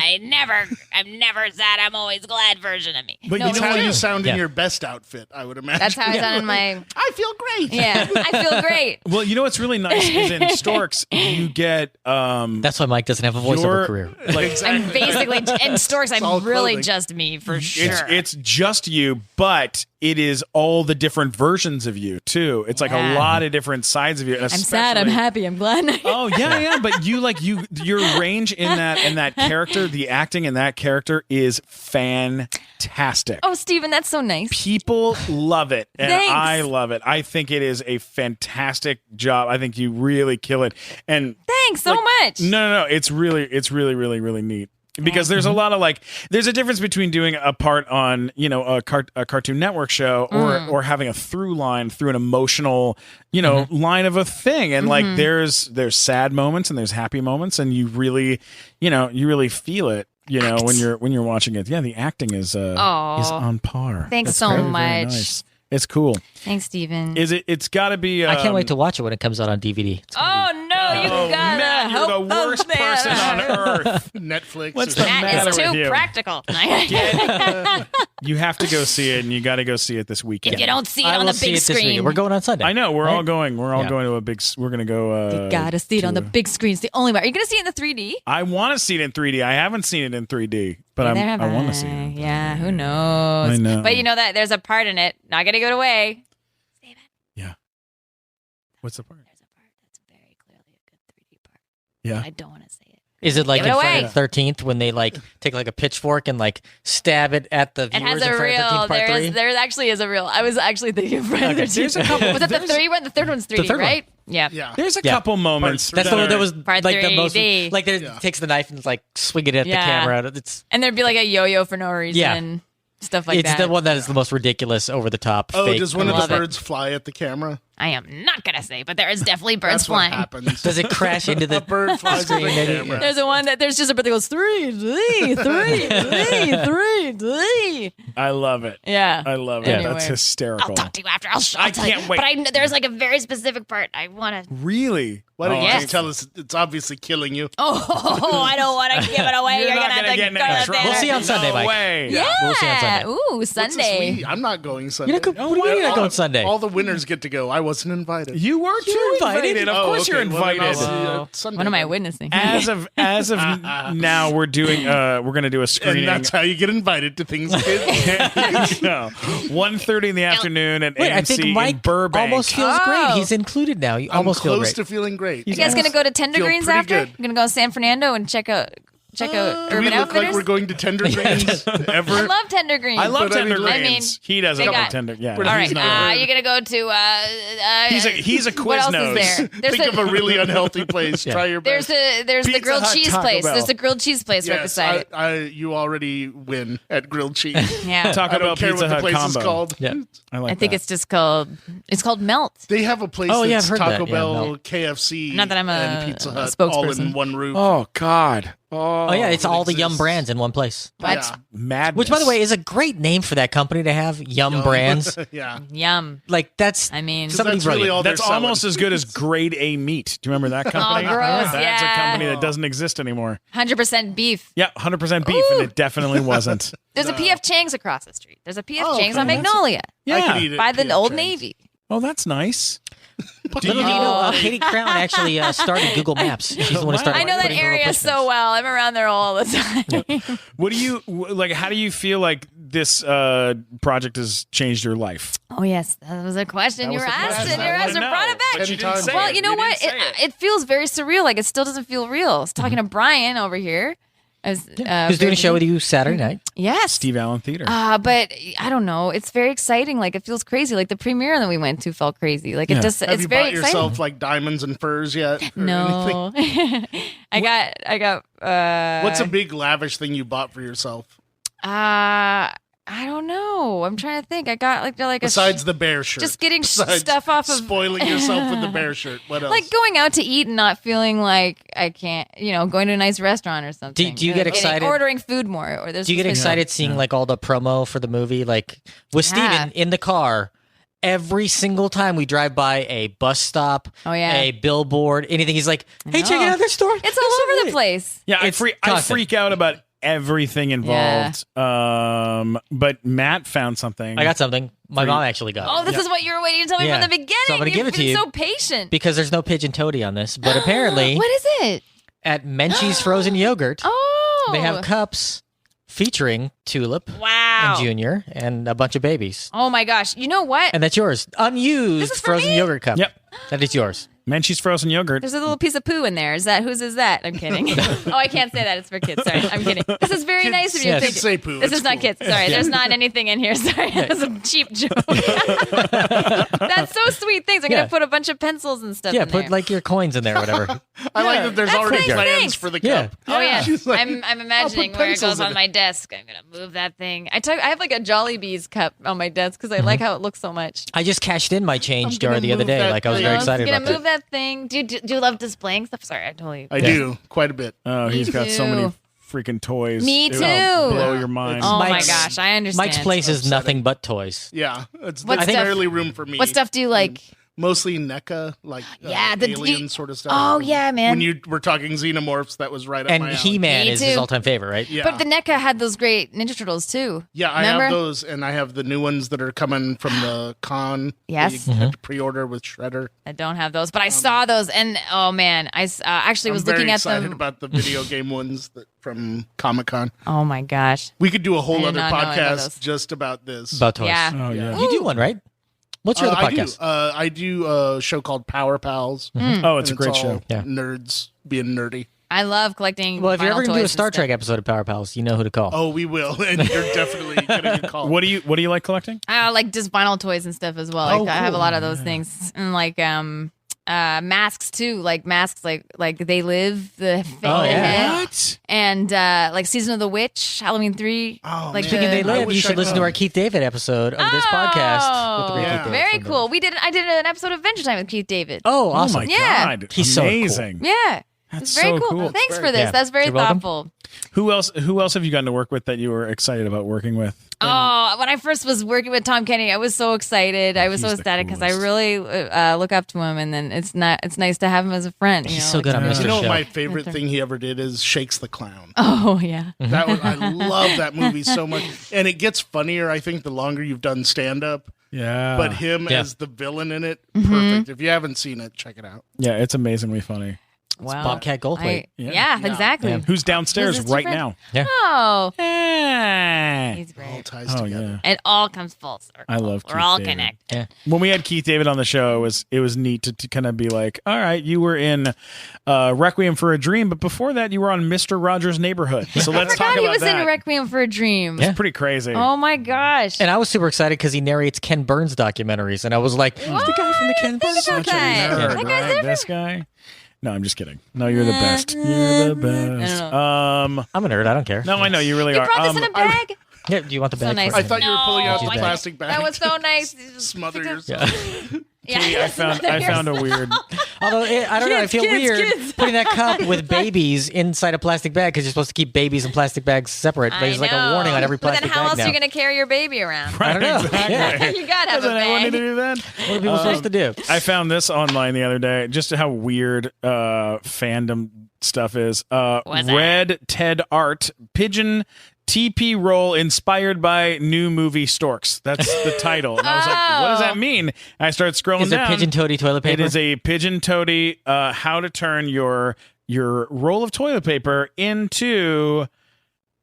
I'm never sad. I'm always glad version of me. But No, it's how true. you sound in Yeah. your best outfit, I would imagine. That's how I sound in my. I feel great. Yeah, I feel great. Well, you know what's really nice is in Storks you get That's why Mike doesn't have a voiceover your career. like I'm basically in Storks. all I'm really clothing. just me for sure. it's just you, but it is all the different versions of you too. It's like a Yeah. lot of different sides of you. I'm sad. I'm happy. I'm glad. Oh yeah, but your range in that character, the acting in that character is fantastic. Oh, Steven, that's so nice. People love it, and Thanks. I love it. I think it is a fantastic job. I think you really kill it. And Thanks so much. no, it's really neat. Because there's a lot of there's a difference between doing a part on a Cartoon Network show or having a through line through an emotional line of a thing, and there's sad moments and there's happy moments, and you really feel it when you're watching it. Yeah, the acting is on par. Thanks That's so very, very much. nice. It's cool. Thanks, Steven. It's got to be. I can't wait to watch it when it comes out on DVD. It's gonna Oh no, you gotta Matt, you're help the worst us, man. person on earth. Netflix. What's or the something. matter It's with too you? practical. You have to go see it, and you got to go see it this weekend. If you don't see it I on will the see big it this weekend. screen, We're going on Sunday. I know we're all Right? going. We're all Yeah. going to a big. We're going to go. you gotta see it on the big screen. It's the only way. Are you gonna see it in the 3D? I want to see it in 3D. I haven't seen it in 3D, but Neither have I want to see it. Yeah, who knows? I know. But you know that there's a part in it. Not gonna give it away. Yeah. What's the part? There's a part that's very clearly a good 3D part. Yeah. I don't want to say it. Is it like Give it in Friday away. the 13th when they take a pitchfork and stab it at the It viewers has in a Friday the 13th real. part 3? There actually is a real. I was actually thinking of Friday the 13th. There's a couple- Was it the there's- 3 one? The third one's 3D, third one. right? Yeah. Yeah. There's a Yeah. couple moments. That's the one that was Part like the most 3D. takes the knife and swing it at the Yeah. camera. It's And there'd be like a yo-yo for no reason. Yeah. Stuff like it's that. the one that is the most ridiculous, over the top. Oh, fake. does one of Love the it. birds fly at the camera? I am not gonna say, but there is definitely birds That's flying. what happens. Does it crash into the A bird flies at the screen and- camera. There's a one that there's just a bird that goes 3, 3, 3, 3, 3, 3. I love it. Yeah. I love it. Anyway. That's hysterical. I'll talk to you after. I'll I tell you. can't wait. But there's like a very specific part I want to. Really? Why don't you Yes. just tell us it's obviously killing you? Oh, I don't want to give it away. You're You're, not gonna gonna have to get go into to the trouble. theater. We'll see on Sunday, no Mike. way. Yeah. We'll see on Sunday. Ooh, What's this Sunday. week? I'm not going Sunday. You're not go- what do you mean you're not going Sunday? All the winners get to go. I wasn't invited. You were too invited. Of Oh, course okay. you're Well, then I'll invited. see you at Sunday What am I then. witnessing? As of now, we're doing. We're gonna do a screening. And that's how you get invited to things, kids. no, 1:30 in the afternoon at Wait, I AMC think in Mike Burbank. almost feels Oh. great. He's included now. You I'm almost feel close great. to feeling great. You guys gonna go to Tender Feel Greens pretty after? good. You're gonna go to San Fernando and check out Do we Urban look Outfitters? like we're going to Tender Greens ever? I love Tender Greens. I love But I mean, Tender I Greens. he doesn't they love got- Tender. Yeah, But All he's right, not- you're gonna go to. he's a What else Quiznos. is there? There's Think of a really unhealthy place. Try your There's best. the Pizza grilled Hut, cheese Taco place. Bell. There's the grilled cheese place right Yes, beside it. you already win at grilled cheese. Yeah. Taco I Bell don't care Pizza what the Hut place combo. is called. Yeah. I like I think that. it's just called Melt. They have a place Oh, yeah, that's I've heard Taco that. Yeah, Bell, no. KFC, Not that I'm and Pizza a Hut all spokesperson. in one roof. Oh God. Oh yeah, it's all the Yum exists. brands in one place. That's Yeah. madness. Which, by the way, is a great name for that company to have. Yum Brands. Yeah. Yum. Like that's. I mean, Somebody That's really brilliant. all they're That's selling. almost as good as Grade A Meat. Do you remember that company? gross, That's a yeah. company that doesn't exist anymore. 100% beef. Yeah, 100% beef, and it definitely wasn't. There's a PF Chang's across the street. There's a PF Oh, Chang's okay, on that's- Magnolia I could Yeah. eat it by the PF Old Chang's. Navy. Oh, that's nice. Little do you know, Katie Crown actually started Google Maps. She's the one who started. I know that putting little area placements. so well. I'm around there all the time. What do you like? How do you feel like this project has changed your life? Oh yes, that was a question you was were the question. asking. I You wanna asking know. brought it But back. you didn't say Well, it. you know what? didn't say It feels very surreal. Like it still doesn't feel real. I was talking to Brian over here. As, Who's doing a show with you Saturday night? Yes. Steve Allen Theater. But I don't know. It's very exciting. Like it feels crazy. Like the premiere that we went to felt crazy. Like Yeah. it just Have it's you very bought exciting. yourself like diamonds and furs yet? or anything? No. I got What's a big lavish thing you bought for yourself? I don't know. I'm trying to think. I got like Besides the bear shirt. just getting Besides stuff off of spoiling yourself with the bear shirt. What else? like going out to eat and not feeling like I can't, going to a nice restaurant or something. Do you get excited? Ordering food more, or there's Do you get just- excited seeing like all the promo for the movie? Like with Yeah. Steven in the car Every single time we drive by a bus stop, a billboard, anything, he's like, "Hey, check it out, their store. It's all over the place." Yeah, I freak out about everything involved. But Matt found something. I got something. My mom actually got. Oh, this is what you were waiting to tell me from the beginning. So I'm gonna give it to you. So patient. Because there's no pigeon toady on this, but apparently, what is it? At Menchie's Frozen Yogurt, they have cups featuring Tulip and Junior and a bunch of babies. Oh my gosh! You know what? And that's yours. Unused frozen yogurt cup. Yep, that is yours. Menchie's frozen yogurt. There's a little piece of poo in there. Whose is that? I'm kidding. Oh, I can't say that. It's for kids. Sorry, I'm kidding. This is very nice of you. Yes. Kids say poo. This is not kids. Sorry, there's not anything in here. Sorry, that was a cheap joke. That's so sweet. Things. I'm gonna put a bunch of pencils and stuff. in put there. like your coins in there or whatever. I like that there's already plans for the cup. Oh yeah, Like, I'm imagining where it goes on my desk. I'm gonna move that thing. I have like a Jollibee's cup on my desk because I like how it looks so much. I just cashed in my change jar the other day. Like I was very excited about it. Gonna move that thing. Do you love displaying stuff? Sorry, I do quite a bit. Oh, he's got so many freaking toys. Me too. Blow your mind. Oh my gosh, I understand. Mike's place is nothing but toys. Yeah, it's What stuff- barely room for me. What stuff do you like? Mostly NECA, like the alien sort of stuff. Oh yeah, man. When you were talking xenomorphs, that was right up And my alley. He-Man Me is his too. all-time favorite, right? Yeah. But the NECA had those great Ninja Turtles too. Yeah, I Remember? have those, and I have the new ones that are coming from the con. Yes. that you had to pre-order with Shredder. I don't have those, but I saw those, and oh man, I actually was looking at them. I'm very excited about the video game ones from Comic-Con. Oh my gosh. We could do a I whole did other not know about those. podcast just about this. About toys. Yeah. Oh yeah. You do one, right? What's your other podcast? I do a show called Power Pals. Oh, it's a and great all show. Yeah. Nerds being nerdy. I love collecting. Well, if you're vinyl ever going to do a toys Star and Trek stuff. episode of Power Pals, you know who to call. Oh, we will, and you're definitely gonna get called. What do you like collecting? I like just vinyl toys and stuff as well. Like Oh, I have a cool. lot of those things, and like masks too. Like masks, like They Live, the Oh, yeah. head. What? And like Season of the Witch, Halloween 3. Oh, like man. Speaking of They I Live, wish you should I'd listen to known. our Keith David episode of this podcast. With the great Yeah. Keith David Very from the- cool. I did an episode of Adventure Time with Keith David. Oh, Oh awesome. my Yeah. god. He's so cool. amazing. Yeah. That's It's very so cool. cool. Thanks for this. Yeah. That's very You're welcome. thoughtful. Who else have you gotten to work with that you were excited about working with? Oh, when I first was working with Tom Kenny, I was so excited. I was so He's the ecstatic because I coolest. really look up to him, and then it's nice to have him as a friend. You He's know, so like- good on Yeah. Mr. You know what Show. my favorite thing he ever did is Shakes the Clown. Oh yeah. That was, I love that movie so much, and it gets funnier. I think the longer you've done stand up, Yeah. but him Yeah. as the villain in it, perfect. If you haven't seen it, check it out. yeah, it's amazingly funny. Wow. Bobcat Goldthwait. Yeah, exactly. Yeah. Who's downstairs Who's this right different? now? Oh, Eh. he's All great. ties Oh together. yeah. It all comes full circle. I love We're Keith all David. connected. When we had Keith David on the show, it was neat to kind of be like, all right, you were in Requiem for a Dream, but before that, you were on Mr. Rogers' Neighborhood. So I let's forgot talk he about was that. in Requiem for a Dream. Yeah. Pretty crazy. Oh my gosh. And I was super excited because he narrates Ken Burns documentaries, and I was like, "Who's the guy from the Ken Burns Such a Such a Okay. nerd, That guy's right? This guy. No, I'm just kidding. No, you're the best. You're the best. I'm a nerd. I don't care." No, I know you really You are. brought this in a bag? Yeah, do you want the bag? nice. for I it? thought you were pulling out No, the plastic bag. That was so nice. Smother yourself. Katie, I found a weird. Although I don't know, I feel weird putting that cup with babies inside a plastic bag because you're supposed to keep babies in plastic bags separate. There's like a warning on every But plastic then how bag else now. are you going to carry your baby around? I don't know. Exactly. Yeah. You got to have a Doesn't everyone need to bag. do that? What are people supposed to do? I found this online the other day. Just how weird fandom stuff is. What's that? Red Ted Art Pigeon TP roll inspired by new movie Storks. That's the title. And I was like, what does that mean? I started scrolling Is it down. pigeon toady toilet paper? It is a pigeon toady. How to turn your roll of toilet paper into.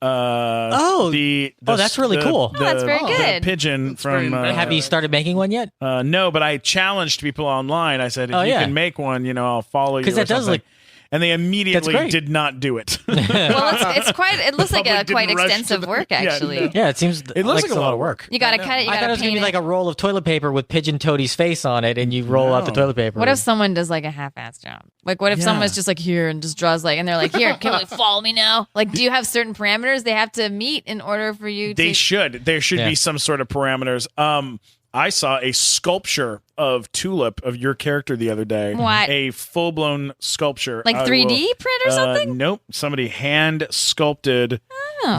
that's really cool. Oh, that's very good. The pigeon very from. nice. Have you started making one yet? No, but I challenged people online. I said, if you yeah. can make one, I'll follow you. 'Cause or that does something. look- And they That's immediately great. did not do it. Well, it's quite. It looks like Probably a quite didn't rush to extensive the- work, Yeah, actually. no. Yeah, it seems It looks like a lot of work. You got to cut it. You I got thought it to was gonna paint be like a roll of toilet paper with pigeon toady's face on it, and you roll out the No. toilet paper. What if someone does like a half-ass job? Like, what if Yeah. someone's just like here and just draws like, and they're like, here, can we follow me now? Like, do you have certain parameters they have to meet in order for you to? They should. There should Yeah. be some sort of parameters. I saw a sculpture of Tulip of your character the other day. What? A full-blown sculpture. Like 3D print or something? Nope. Somebody hand sculpted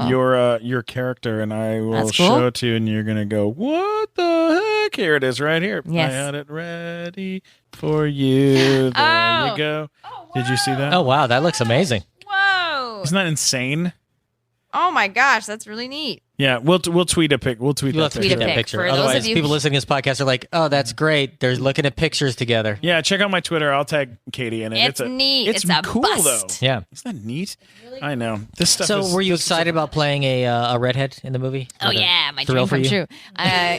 your character, and I will That's cool. show it to you, and you're going to go, what the heck? Here it is right here. Yes. I had it ready for you. There you go. Oh, Did you see that? Oh, wow. That looks amazing. Whoa. Isn't that insane? Oh my gosh, that's really neat. Yeah, we'll tweet a pic. We'll tweet You'll that have to picture. tweet that pic. picture. For those Otherwise, of you- people listening to this podcast are like, oh, that's great. They're looking at pictures together. Yeah, check out my Twitter. I'll tag Katie in it. It's neat. It's a cool bust. though. Yeah. Isn't that neat? I know this stuff. So, is, were you excited about playing a redhead in the movie? Oh Was it yeah, my a thrill dream for come you?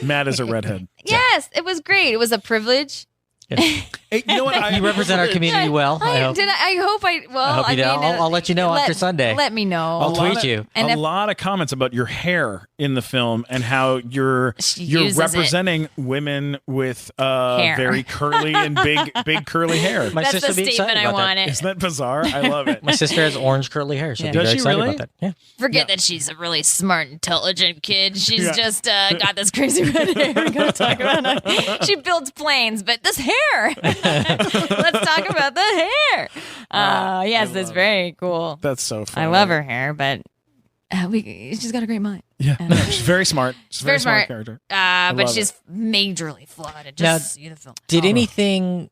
true. Matt is a redhead. Yes, it was great. It was a privilege. Hey, you know what? You represent our community well. I hope. I hope I. Well, I hope you do. I'll let you know after Sunday. Let me know. I'll tweet you. And a if- lot of comments about your hair in the film and how you're uses representing women with Hair. very curly and big curly hair. My That's sister the would be excited statement I about that. wanted. Isn't that bizarre? I love it. My sister has orange curly hair. She'll be Does very she excited really? about that. Yeah. Forget that she's a really smart, intelligent kid. She's Yeah. just got this crazy red hair. We're gonna talk about it. She builds planes, but this hair. Let's talk about the hair. Yes, that's very cool. That's so funny. I love her hair, but she's got a great mind. Yeah, no, she's very smart. She's a very smart character. But love she's majorly flawed. Just Now, see the film. Did anything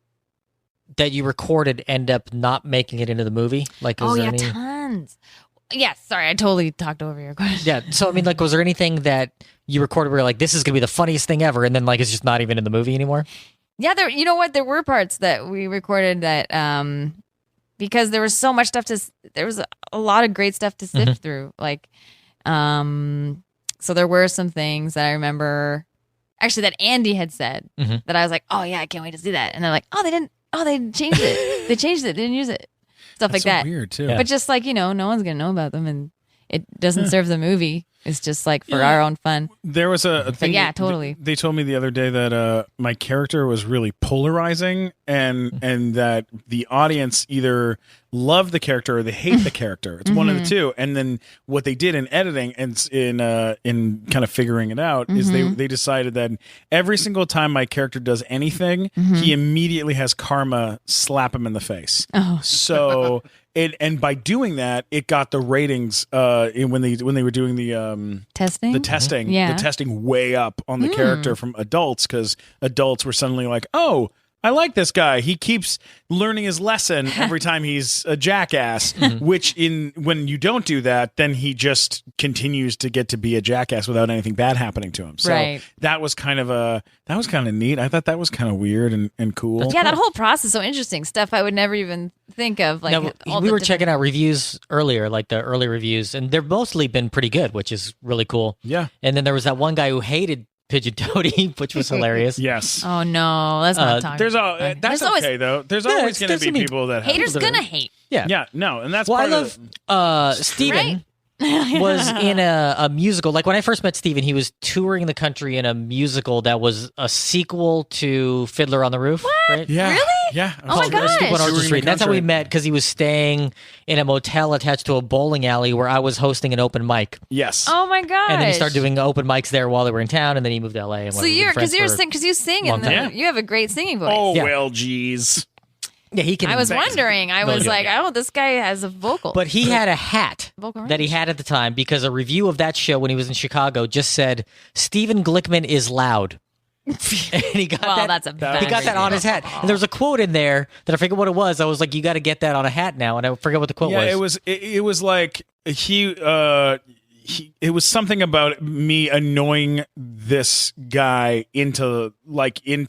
that you recorded end up not making it into the movie? Like, was Oh there yeah, any? tons. Yes, sorry, I totally talked over your question. Yeah. So I mean, like, was there anything that you recorded where you're like, this is gonna be the funniest thing ever, and then like it's just not even in the movie anymore? Yeah, there. You know what? There were parts that we recorded that because there was so much stuff there was a lot of great stuff to sift through. Like, so there were some things that I remember actually that Andy had said that I was like, oh yeah, I can't wait to see that. And they're like, oh, they didn't. Oh, they changed it. They changed it. They didn't use it. Stuff That's like that. so weird too. Yeah. But just like, no one's gonna know about them, and it doesn't serve the movie. It's just like for our own fun. There was a thing. yeah, that- totally. They told me the other day that my character was really polarizing, and that the audience either love the character or they hate the character. It's one of the two. And then what they did in editing and in kind of figuring it out is they decided that every single time my character does anything, he immediately has karma slap him in the face. Oh. So. And by doing that, it got the ratings when they were doing the Testing. the testing, Yeah. the testing way up on the character from adults, because adults were suddenly like, oh, I like this guy. He keeps learning his lesson every time he's a jackass, which when you don't do that, then he just continues to get to be a jackass without anything bad happening to him. So Right. that was kind of neat. I thought that was kind of weird and cool. Yeah, that whole process is so interesting. Stuff I would never even think of. Like Now, all we the were different- checking out reviews earlier, like the early reviews, and they've mostly been pretty good, which is really cool. Yeah. And then there was that one guy who hated Pigeon Toady, which was hilarious. Yes. Oh no, let's not talk. There's about that's always- okay though. There's Yeah, always it's- going to there's be gonna be people that have haters gonna hate. Yeah. Yeah, no, and that's Well, I part love Steven was in a musical. Like when I first met Steven, he was touring the country in a musical that was a sequel to Fiddler on the Roof. Right? Yeah. Really? Yeah. Oh my gosh. Stupid Orange Touring the Street. That's how we country. met, because he was staying in a motel attached to a bowling alley where I was hosting an open mic. Yes. Oh my god! And then he started doing open mics there while they were in town, and then he moved to LA. And So we've been friends for- because you sing long and time. you have a great singing voice. Oh, Yeah. well, geez. Yeah, he can. I was wondering. I was yeah, like, yeah. oh, this guy has a vocal. But he had a hat Vocal that he range. had at the time, because a review of that show when he was in Chicago just said Stephen Glickman is loud. And he got well, that. that's a bad He got that on his hat, and there was a quote in there that I forget what it was. I was like, "You got to get that on a hat now," and I forget what the quote Yeah, was. it was like it was something about me annoying this guy into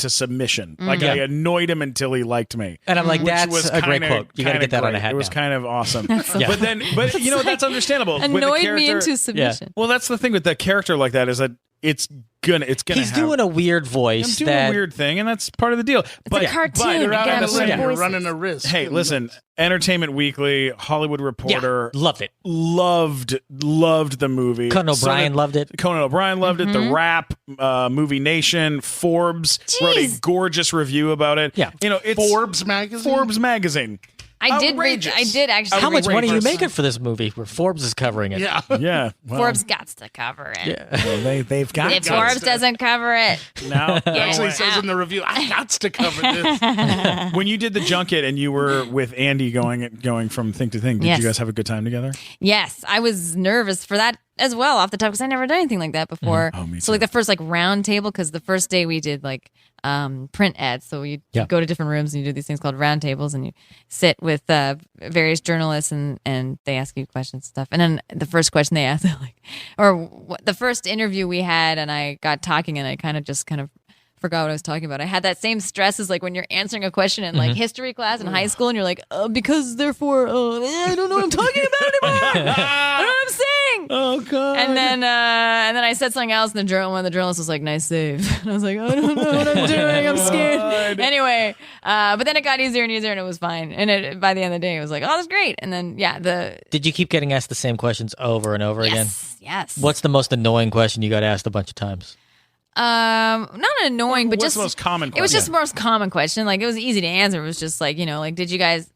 submission. Like I annoyed him until he liked me. And I'm like, Which "That's was a great kinda- quote. You got to kinda get that on a great. hat." It was now. kind of awesome. Yeah. But that's understandable. With the annoyed me character- into submission. Well, that's the thing with that character like that, is that it's gonna He's have, doing a weird voice. I'm doing that, a weird thing, and that's part of the deal. But a cartoon. but- You gotta listen, learn You're voices. running a risk. Hey, listen, Entertainment Weekly, Hollywood Yeah, Reporter, loved it. loved the movie. Conan So O'Brien that- loved it. Conan O'Brien loved it. The Rap, Movie Nation, Forbes wrote a Jeez. gorgeous review about it. Yeah. It's Forbes magazine. Forbes magazine. I did read. Outrageous. I did actually. How much money are you Outrageous. making for this movie? Where Forbes is covering it. Yeah. Yeah. Well, Forbes got to cover it. Yeah. they've got If to. Forbes doesn't cover it, Now, Actually says in the review, I got to cover this. when you did the junket and you were with Andy going from thing to thing, did Yes. you guys have a good time together? yes, I was nervous for that as well off the top because I never done anything like that before. Oh, me So like too. the first like round table because the first day we did like print ads, so you go to different rooms and you do these things called round tables and you sit with various journalists and they ask you questions and stuff. And then the first question they asked, the first interview we had, and I got talking and I kind of forgot what I was talking about. I had that same stress as like when you're answering a question in like history class in high school and you're like, because therefore, I don't know what I'm talking about anymore. I don't know what I'm saying. Oh god! And then I said something else, and one of the journalists was like, "Nice save." And I was like, "I don't know what I'm doing. I'm scared." Anyway, but then it got easier and easier, and it was fine. And by the end of the day, it was like, "Oh, that's great." And then Did you keep getting asked the same questions over and over again? Yes. What's the most annoying question you got asked a bunch of times? Not annoying, but What's just the most common It was question? just the most common question. Like it was easy to answer. It was just like like, did you guys?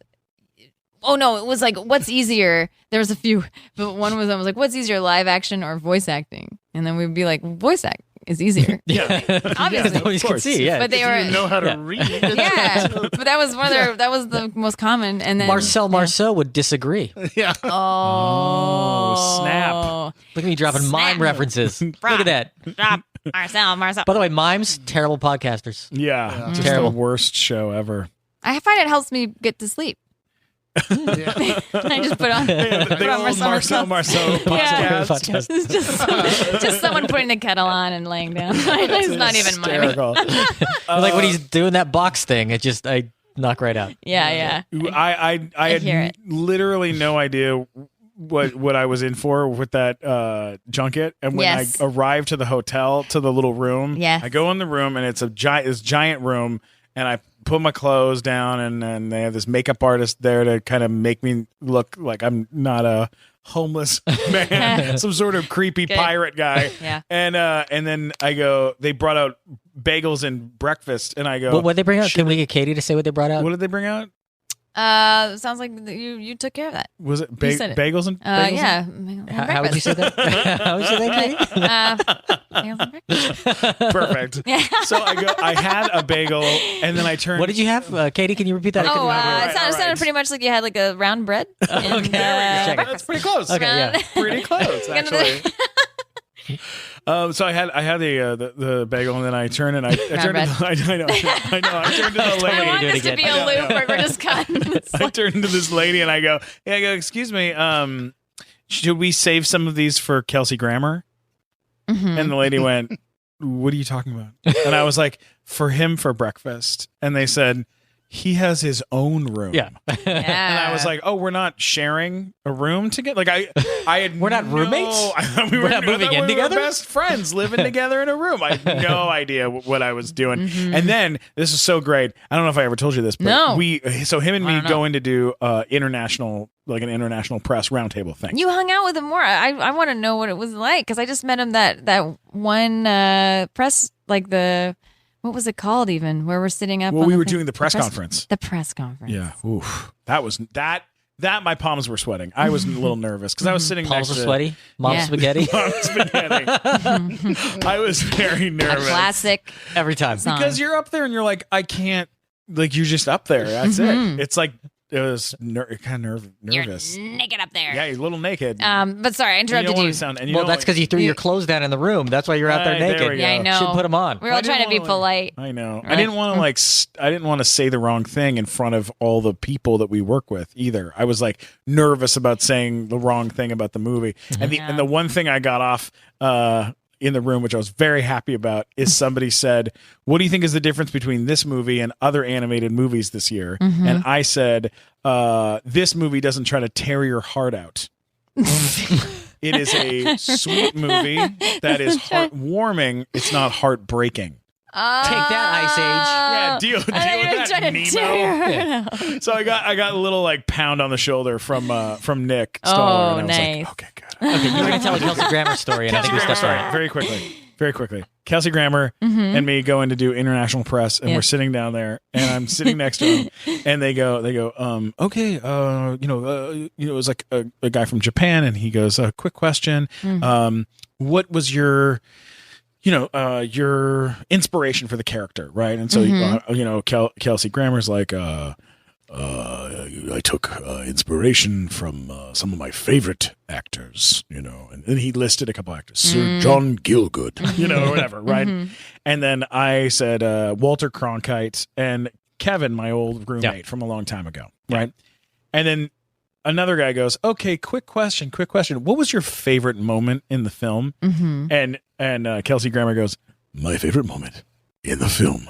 Oh no, it was like, what's easier? There was a few, but one was I was like, what's easier, live action or voice acting? And then we'd be like, voice act is easier. Yeah. Obviously. As always can see, yeah. But they If were you know how to read. yeah, but that was that was the most common. And then Marcel Marceau would disagree. Yeah. Oh, snap. Look at me dropping mime references. Look at that. Drop Marcel. By the way, mimes, terrible podcasters. Yeah, just Terrible. the worst show ever. I find it helps me get to sleep. I just put on, The old Marcel Yeah. podcast. Podcast. It's just someone putting the kettle on and laying down. It's not even miming. Hysterical. Like when he's doing that box thing, I knock right out. Yeah. I had hear it. literally no idea what I was in for with that junket. And when Yes. I arrived to the hotel, to the little room, Yes. I go in the room and it's this giant room, and I put my clothes down, and then they have this makeup artist there to kind of make me look like I'm not a homeless man, some sort of creepy Good. pirate guy. Yeah. And then I go, they brought out bagels and breakfast, and I go, What they bring out? Can we get Katie to say what they brought out? what did they bring out? Sounds like you took care of that. Was it, You said it. bagels and bagels? Yeah. How would you say that? How would you say that, Katie? Perfect. Yeah. So I had a bagel, and then I turned. What did you have? Katie, can you repeat that? I couldn't remember. Right, it sounded all right. pretty much like you had like a round bread. And, Okay, there we go. That's pretty close. Okay, yeah. Pretty close, actually. So I had the bagel, and then I turned and I turned bread. to I know I turned to the I lady. want do it this to again. be a loop where we're just cutting this. I turned to this lady and I go, excuse me, should we save some of these for Kelsey Grammer? And the lady went, what are you talking about? And I was like, for him for breakfast. And they said, he has his own room. Yeah. And I was like, oh, we're not sharing a room together? Like I had We're not roommates? I thought we We're not moving in together? We were best friends living together in a room. I had no idea what I was doing. And then this is so great. I don't know if I ever told you this, but No. so him and me don't know. going to do an international press roundtable thing. You hung out with him more. I want to know what it was like because I just met him that one press what was it called even where we're sitting up. Well, on we the were thing? doing the press conference. The press conference. Yeah. Oof. That was that my palms were sweating. I was a little nervous because I was sitting Palms next are to sweaty. Mom's Yeah. spaghetti. Mom's spaghetti. I was very A nervous. classic Every time. song. Because you're up there and you're like, I can't, like, you're just up there. That's it. It's like, it was kind of nervous. You're naked up there. Yeah, you're a little naked. But sorry, I And you interrupted don't you. want to sound, and you Well, don't that's because you threw your clothes down in the room. That's why you're out there Right, there naked. we Yeah, I go. know. Should put them on. We were all trying to be polite. I know. I Right. didn't want to I didn't want to say the wrong thing in front of all the people that we work with either. I was like nervous about saying the wrong thing about the movie. And the one thing I got off in the room, which I was very happy about, is somebody said, what do you think is the difference between this movie and other animated movies this year? And I said, this movie doesn't try to tear your heart out. It is a sweet movie that is heartwarming. It's not heartbreaking. Take that, Ice Yeah, deal with that, Nemo. Nemo. So I got a little like pound on the shoulder from Nick Stoller. Oh, and I was nice. like, okay, good. Age. Okay, you were going to tell a Kelsey Grammer story, and I think we Kelsey stepped Grammer, on it. very quickly. very quickly. Kelsey Grammer and me go in to do international press, and we're sitting down there, and I'm sitting next to him, and they go, okay, it was like a guy from Japan, and he goes, quick question, what was your inspiration for the character, right? And so, Kelsey Grammer's like, I took inspiration from some of my favorite actors, and then he listed a couple actors, Sir John Gielgud, or whatever, right? And then I said Walter Cronkite and Kevin, my old roommate from a long time ago, right? And then another guy goes, okay, quick question. What was your favorite moment in the film? And Kelsey Grammer goes, my favorite moment in the film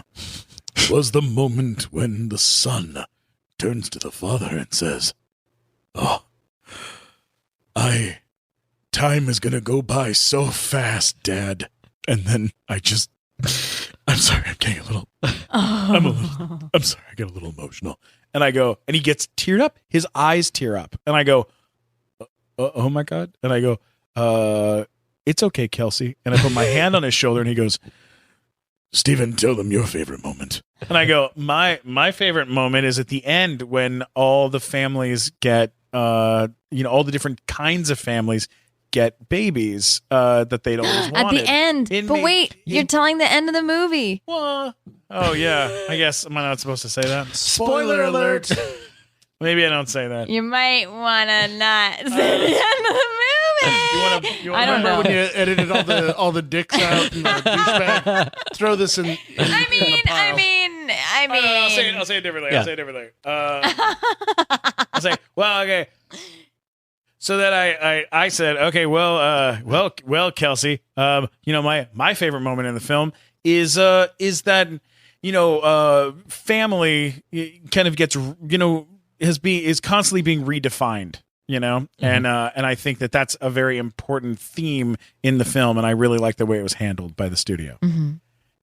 was the moment when the son turns to the father and says, time is going to go by so fast, Dad. And then I'm sorry, I'm getting I'm sorry, I get a little emotional. And I go, and he gets teared up. His eyes tear up. And I go, oh my God. And I go, it's okay, Kelsey. And I put my hand on his shoulder, and he goes, Steven, tell them your favorite moment. And I go, my favorite moment is at the end when all the families get, all the different kinds of families get babies that they'd always wanted. At the end. You're telling the end of the movie. What? Oh, yeah. I guess, am I not supposed to say that? Spoiler alert. Maybe I don't say that. You might want to not say the end of the movie. You I don't know when you edited all the dicks out and the douchebag. Throw this in. I mean. I'll say it differently. Yeah. I'll say, well, okay. So that I said, okay, well, Kelsey, my favorite moment in the film is that family kind of gets is constantly being redefined. And I think that's a very important theme in the film, and I really like the way it was handled by the studio.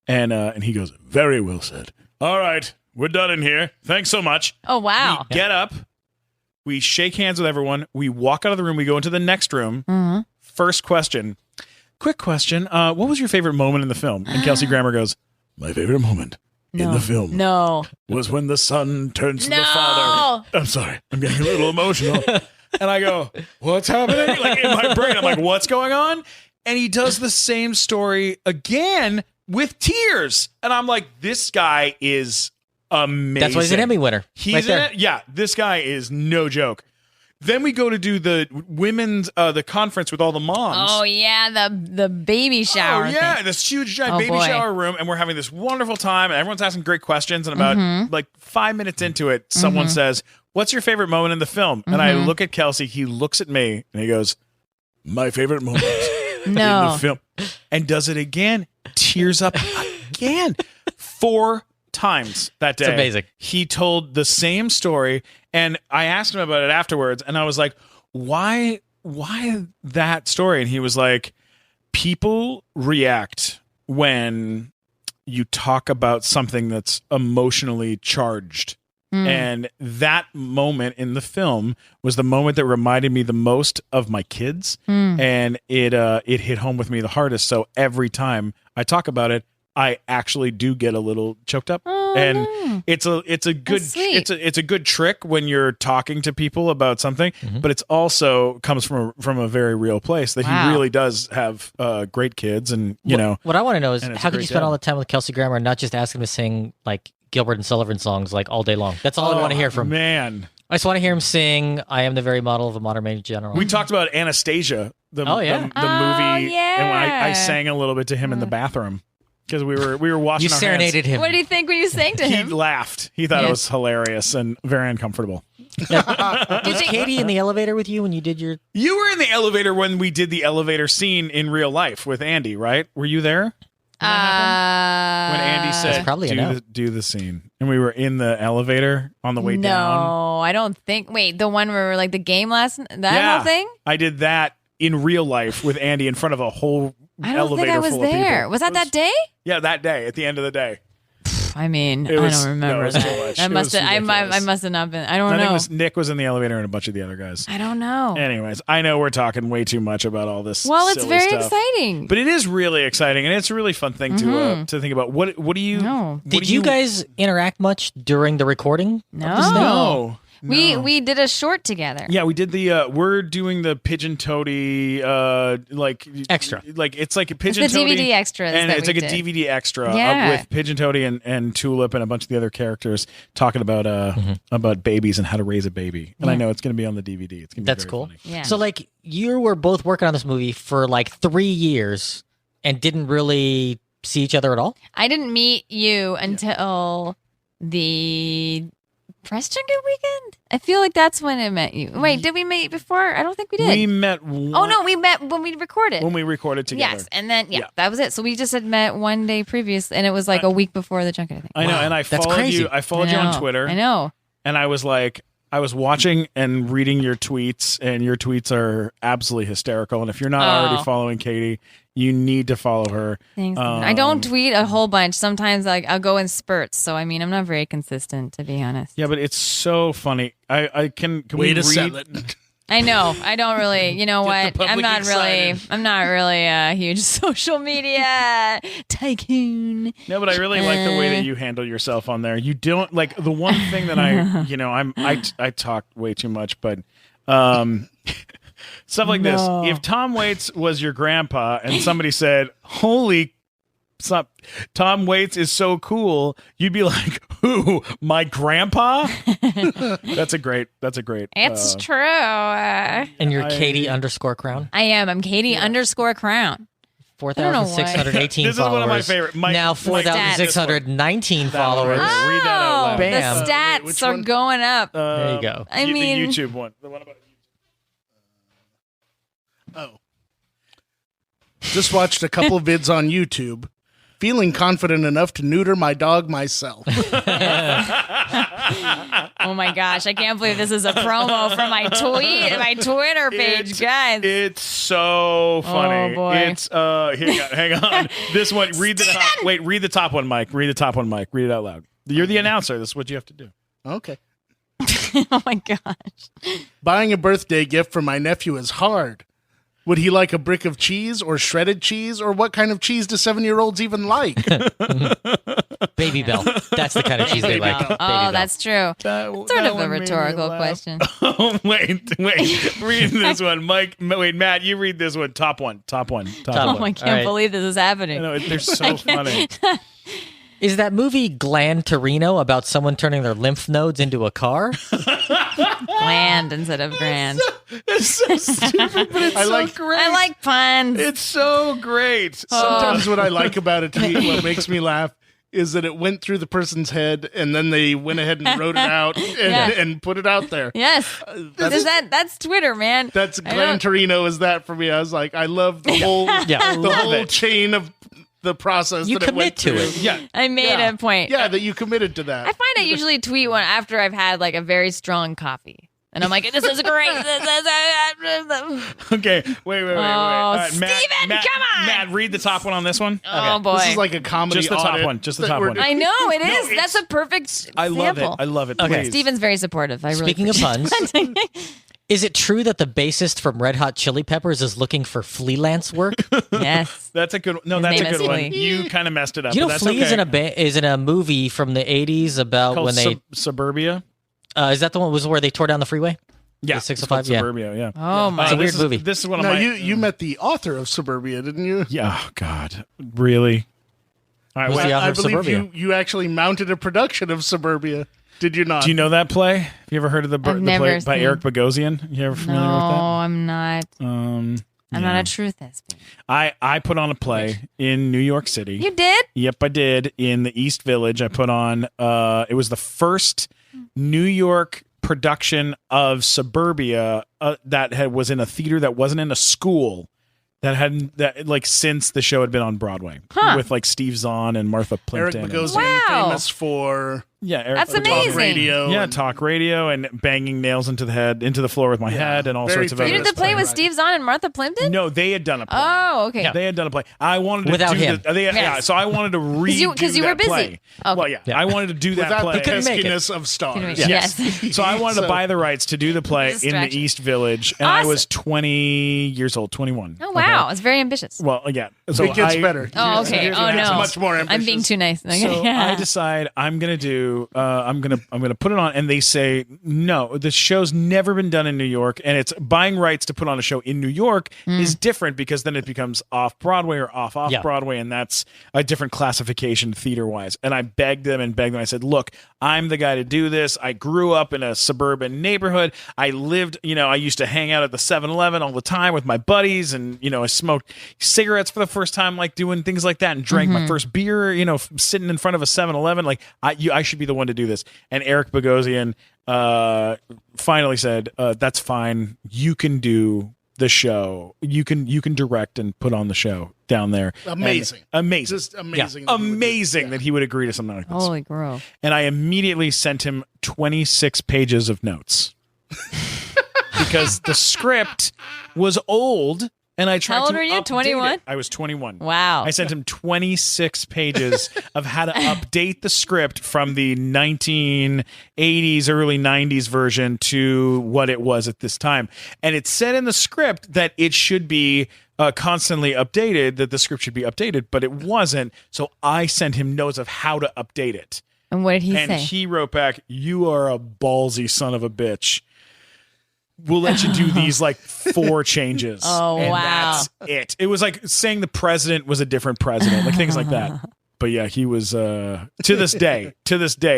And he goes, very well said. All right, we're done in here. Thanks so much. Oh, wow. We get up, we shake hands with everyone, we walk out of the room, we go into the next room. First question, quick question, what was your favorite moment in the film? And Kelsey Grammer goes, my favorite moment in the film was when the son turns to the father. I'm sorry, I'm getting a little emotional. And I go, what's happening? Like in my brain, I'm like, what's going on? And he does the same story again with tears. And I'm like, this guy is amazing. That's why he's an Emmy winner. This guy is no joke. Then we go to do the women's the conference with all the moms. Oh yeah, the baby shower. Oh yeah, this huge giant baby shower room, and we're having this wonderful time, and everyone's asking great questions. And about like 5 minutes into it, someone says, "What's your favorite moment in the film?" And I look at Kelsey. He looks at me, and he goes, "My favorite moment in the film," and does it again. Tears up again. 4 times that day. It's amazing. He told the same story, and I asked him about it afterwards, and I was like, why that story? And he was like, people react when you talk about something that's emotionally charged. And that moment in the film was the moment that reminded me the most of my kids, and it hit home with me the hardest. So every time I talk about it, I actually do get a little choked up, and it's a good trick when you're talking to people about something, but it's also comes from a very real place that he really does have great kids, and what I want to know is how could you spend all the time with Kelsey Grammer and not just ask him to sing like Gilbert and Sullivan songs like all day long? That's all I want to hear from him. Man. I just want to hear him sing "I Am the Very Model of a Modern Major General." We talked about Anastasia, the movie, and I sang a little bit to him in the bathroom. Because we were washing you our serenaded hands. him. What do you think when you sang to him? He laughed. He thought it was hilarious and very uncomfortable. Was Katie in the elevator with you when you did your... You were in the elevator when we did the elevator scene in real life with Andy, right? Were you there? When Andy said, do the scene. And we were in the elevator on the way down. No, I don't think... Wait, the one where like the game last... That whole thing? I did that in real life with Andy in front of a whole... I don't think I was there. Was that day? Yeah, that day, at the end of the day. I mean, It was- I don't remember no, it was too that. much. I It must was have. I ridiculous. must have not been. I don't I think know. Nick was in the elevator and a bunch of the other guys. I don't know. Anyways, I know we're talking way too much about all this. Well, it's silly very stuff. exciting. But it is really exciting, and it's a really fun thing to think about. What do you? No. what Did do you guys interact much during the recording? No. of this thing? No. We did a short together. Yeah, we did the. We're doing the Pigeon Toady, like Extra. Like it's like a It's Pigeon the Toady DVD extras. and that it's we like a did. DVD extra Yeah. with Pigeon Toady and Tulip and a bunch of the other characters talking about babies and how to raise a baby. And I Yeah. know it's going to be on the DVD. It's going to be That's very cool. funny. Yeah. So, like, you were both working on this movie for like 3 years and didn't really see each other at all? I didn't meet you until the press junket weekend. I feel like that's when I met you. Wait, did we meet before? I don't think we did. We met. Oh no, we met when we recorded. when we recorded together. Yes, and then Yeah. that was it. So we just had met one day previous, and it was like a week before the junket. I think. I know, and I That's followed crazy. you. I followed you know. on Twitter. I know. And I was like, I was watching and reading your tweets, and your tweets are absolutely hysterical. And if you're not already Oh. following Katie, you need to follow her. Thanks. I don't tweet a whole bunch. Sometimes like I'll go in spurts. So I mean, I'm not very consistent, to be honest. Yeah, but it's so funny. I can we Way to read? sell it. I know. I don't really. You know Get the what? I'm public not really. excited. I'm not really a huge social media tycoon. No, but I really like the way that you handle yourself on there. You don't like the one thing that I talk way too much, but stuff like this. No. If Tom Waits was your grandpa and somebody said, "Holy Tom Waits is so cool," you'd be like, "Who? My grandpa?" That's a great. It's true. I And you're Katie _Crown? am. I'm Katie _Crown. 4,618 This is followers. one of my favorite. Mike, now Mike, 4,619 followers. Read that out loud. Bam. The stats which are one? going up. There you go. I mean- the YouTube one. The one about Oh. Just watched a couple vids on YouTube. Feeling confident enough to neuter my dog myself. Oh my gosh! I can't believe this is a promo for my Twitter page, guys. It's so funny. Oh, boy. It's hang on. This one. Read the top. Wait, read the top one, Mike. Read the top one, Mike. Read it out loud. You're the announcer. This is what you have to do. Okay. Oh my gosh! Buying a birthday gift for my nephew is hard. Would he like a brick of cheese or shredded cheese, or what kind of cheese do 7-year-olds even like? Baby Bell. That's the kind of cheese they like. Bell. Baby Oh, Bell. that's true. Sort of a rhetorical question. Oh, wait. Read this one, Mike. Wait, Matt. You read this one. Top one. Top one. Oh, I All can't right. believe this is happening. I know they're so funny. Is that movie Gland Torino about someone turning their lymph nodes into a car? Bland instead of grand. It's so stupid, but it's I so like- great. I like puns. It's so great. Sometimes what I like about a tweet, what makes me laugh, is that it went through the person's head and then they went ahead and wrote it out and put it out there. Yes, that's Twitter, man. That's I Glenn don't- Torino is that for me. I was like, I love the whole Yeah, the love whole it. chain of the process You that it went commit to through. it. Yeah. I made Yeah. a point. Yeah, that you committed to that. I find I usually tweet one after I've had like a very strong coffee. And I'm like, this is great. Okay. Wait. All right, Steven, Matt, come on. Matt, read the top one on this one. Oh, boy. This is like a comedy Just the top audit one. Just the that top we're one. doing. I know it is. it's- That's a perfect I love it. sample. I love it. Okay. Please. Steven's very supportive. I really Speaking of appreciate puns, is it true that the bassist from Red Hot Chili Peppers is looking for freelance work? Yes. That's a good. No, His that's a name is good one. Flea. You kind of messed it up. Do you know but that's Flea okay. is in a movie from the 80s about Called when they Suburbia. is that the one was where they tore down the freeway? Yeah, The 605, it's called Suburbia. Yeah. Oh my. It's a weird this is- movie. This is one of No, my. you met the author of Suburbia, didn't you? Yeah. Oh God. Really. All right. Who's Wait, the author I of believe Suburbia? you actually mounted a production of Suburbia. Did you not? do you know that play? Have you ever heard of the I've play never by seen. Eric Bogosian? You ever No, familiar with I'm not. that? I'm yeah. not a truthist. I put on a play in New York City. You did? Yep, I did. In the East Village, I put on. It was the first New York production of Suburbia that was in a theater that wasn't in a school. Since the show had been on Broadway Huh. with like Steve Zahn and Martha Eric Plimpton. Bogosian, Wow. famous for That's Talk amazing. radio. Yeah, and- talk radio and banging nails into the floor with my head and all very sorts of famous. other You did the play with Right. Steve Zahn and Martha Plimpton? No, they had done a play. Oh, okay. They had done a play. I wanted to Without do him. Yeah, so I wanted to redo because you were that busy. play. Okay. Well, yeah, I wanted to do that Without play. the couldn't make it. peskiness of stars. Yes. So I wanted to So- buy the rights to do the play in the Distraction. East Village, and I Awesome. was 20 years old, 21. Oh, wow. It's very ambitious. Well, yeah. So It gets I- better. Oh, okay. It Oh, gets no. much more ambitious. I'm being too nice. Okay. So Yeah. I decide I'm gonna do. I'm gonna put it on, and they say no. The show's never been done in New York, and it's buying rights to put on a show in New York is different because then it becomes off Broadway or off Yeah. Broadway, and that's a different classification theater wise. And I begged them. I said, look, I'm the guy to do this. I grew up in a suburban neighborhood. I lived, I used to hang out at the 7-Eleven all the time with my buddies, and I smoked cigarettes for the first time, like doing things like that, and drank my first beer, sitting in front of a 7-Eleven. Like I should be the one to do this. And Eric Bogosian finally said, "That's fine. You can do the show. You can direct and put on the show down there." Amazing. And amazing, Just amazing. Yeah. Amazing that he would agree to something like this. Holy crow. And I immediately sent him 26 pages of notes because the script was old. And I tried How old to were you? update 21? it. I was 21. Wow. I sent him 26 pages of how to update the script from the 1980s, early 90s version to what it was at this time. And it said in the script that it should be constantly updated, that the script should be updated, but it wasn't. So I sent him notes of how to update it. And what did he And say? he wrote back, "You are a ballsy son of a bitch. We'll let you do these like 4 changes." Oh, and wow. That's it. It was like saying the president was a different president, like things like that. But yeah, he was to this day,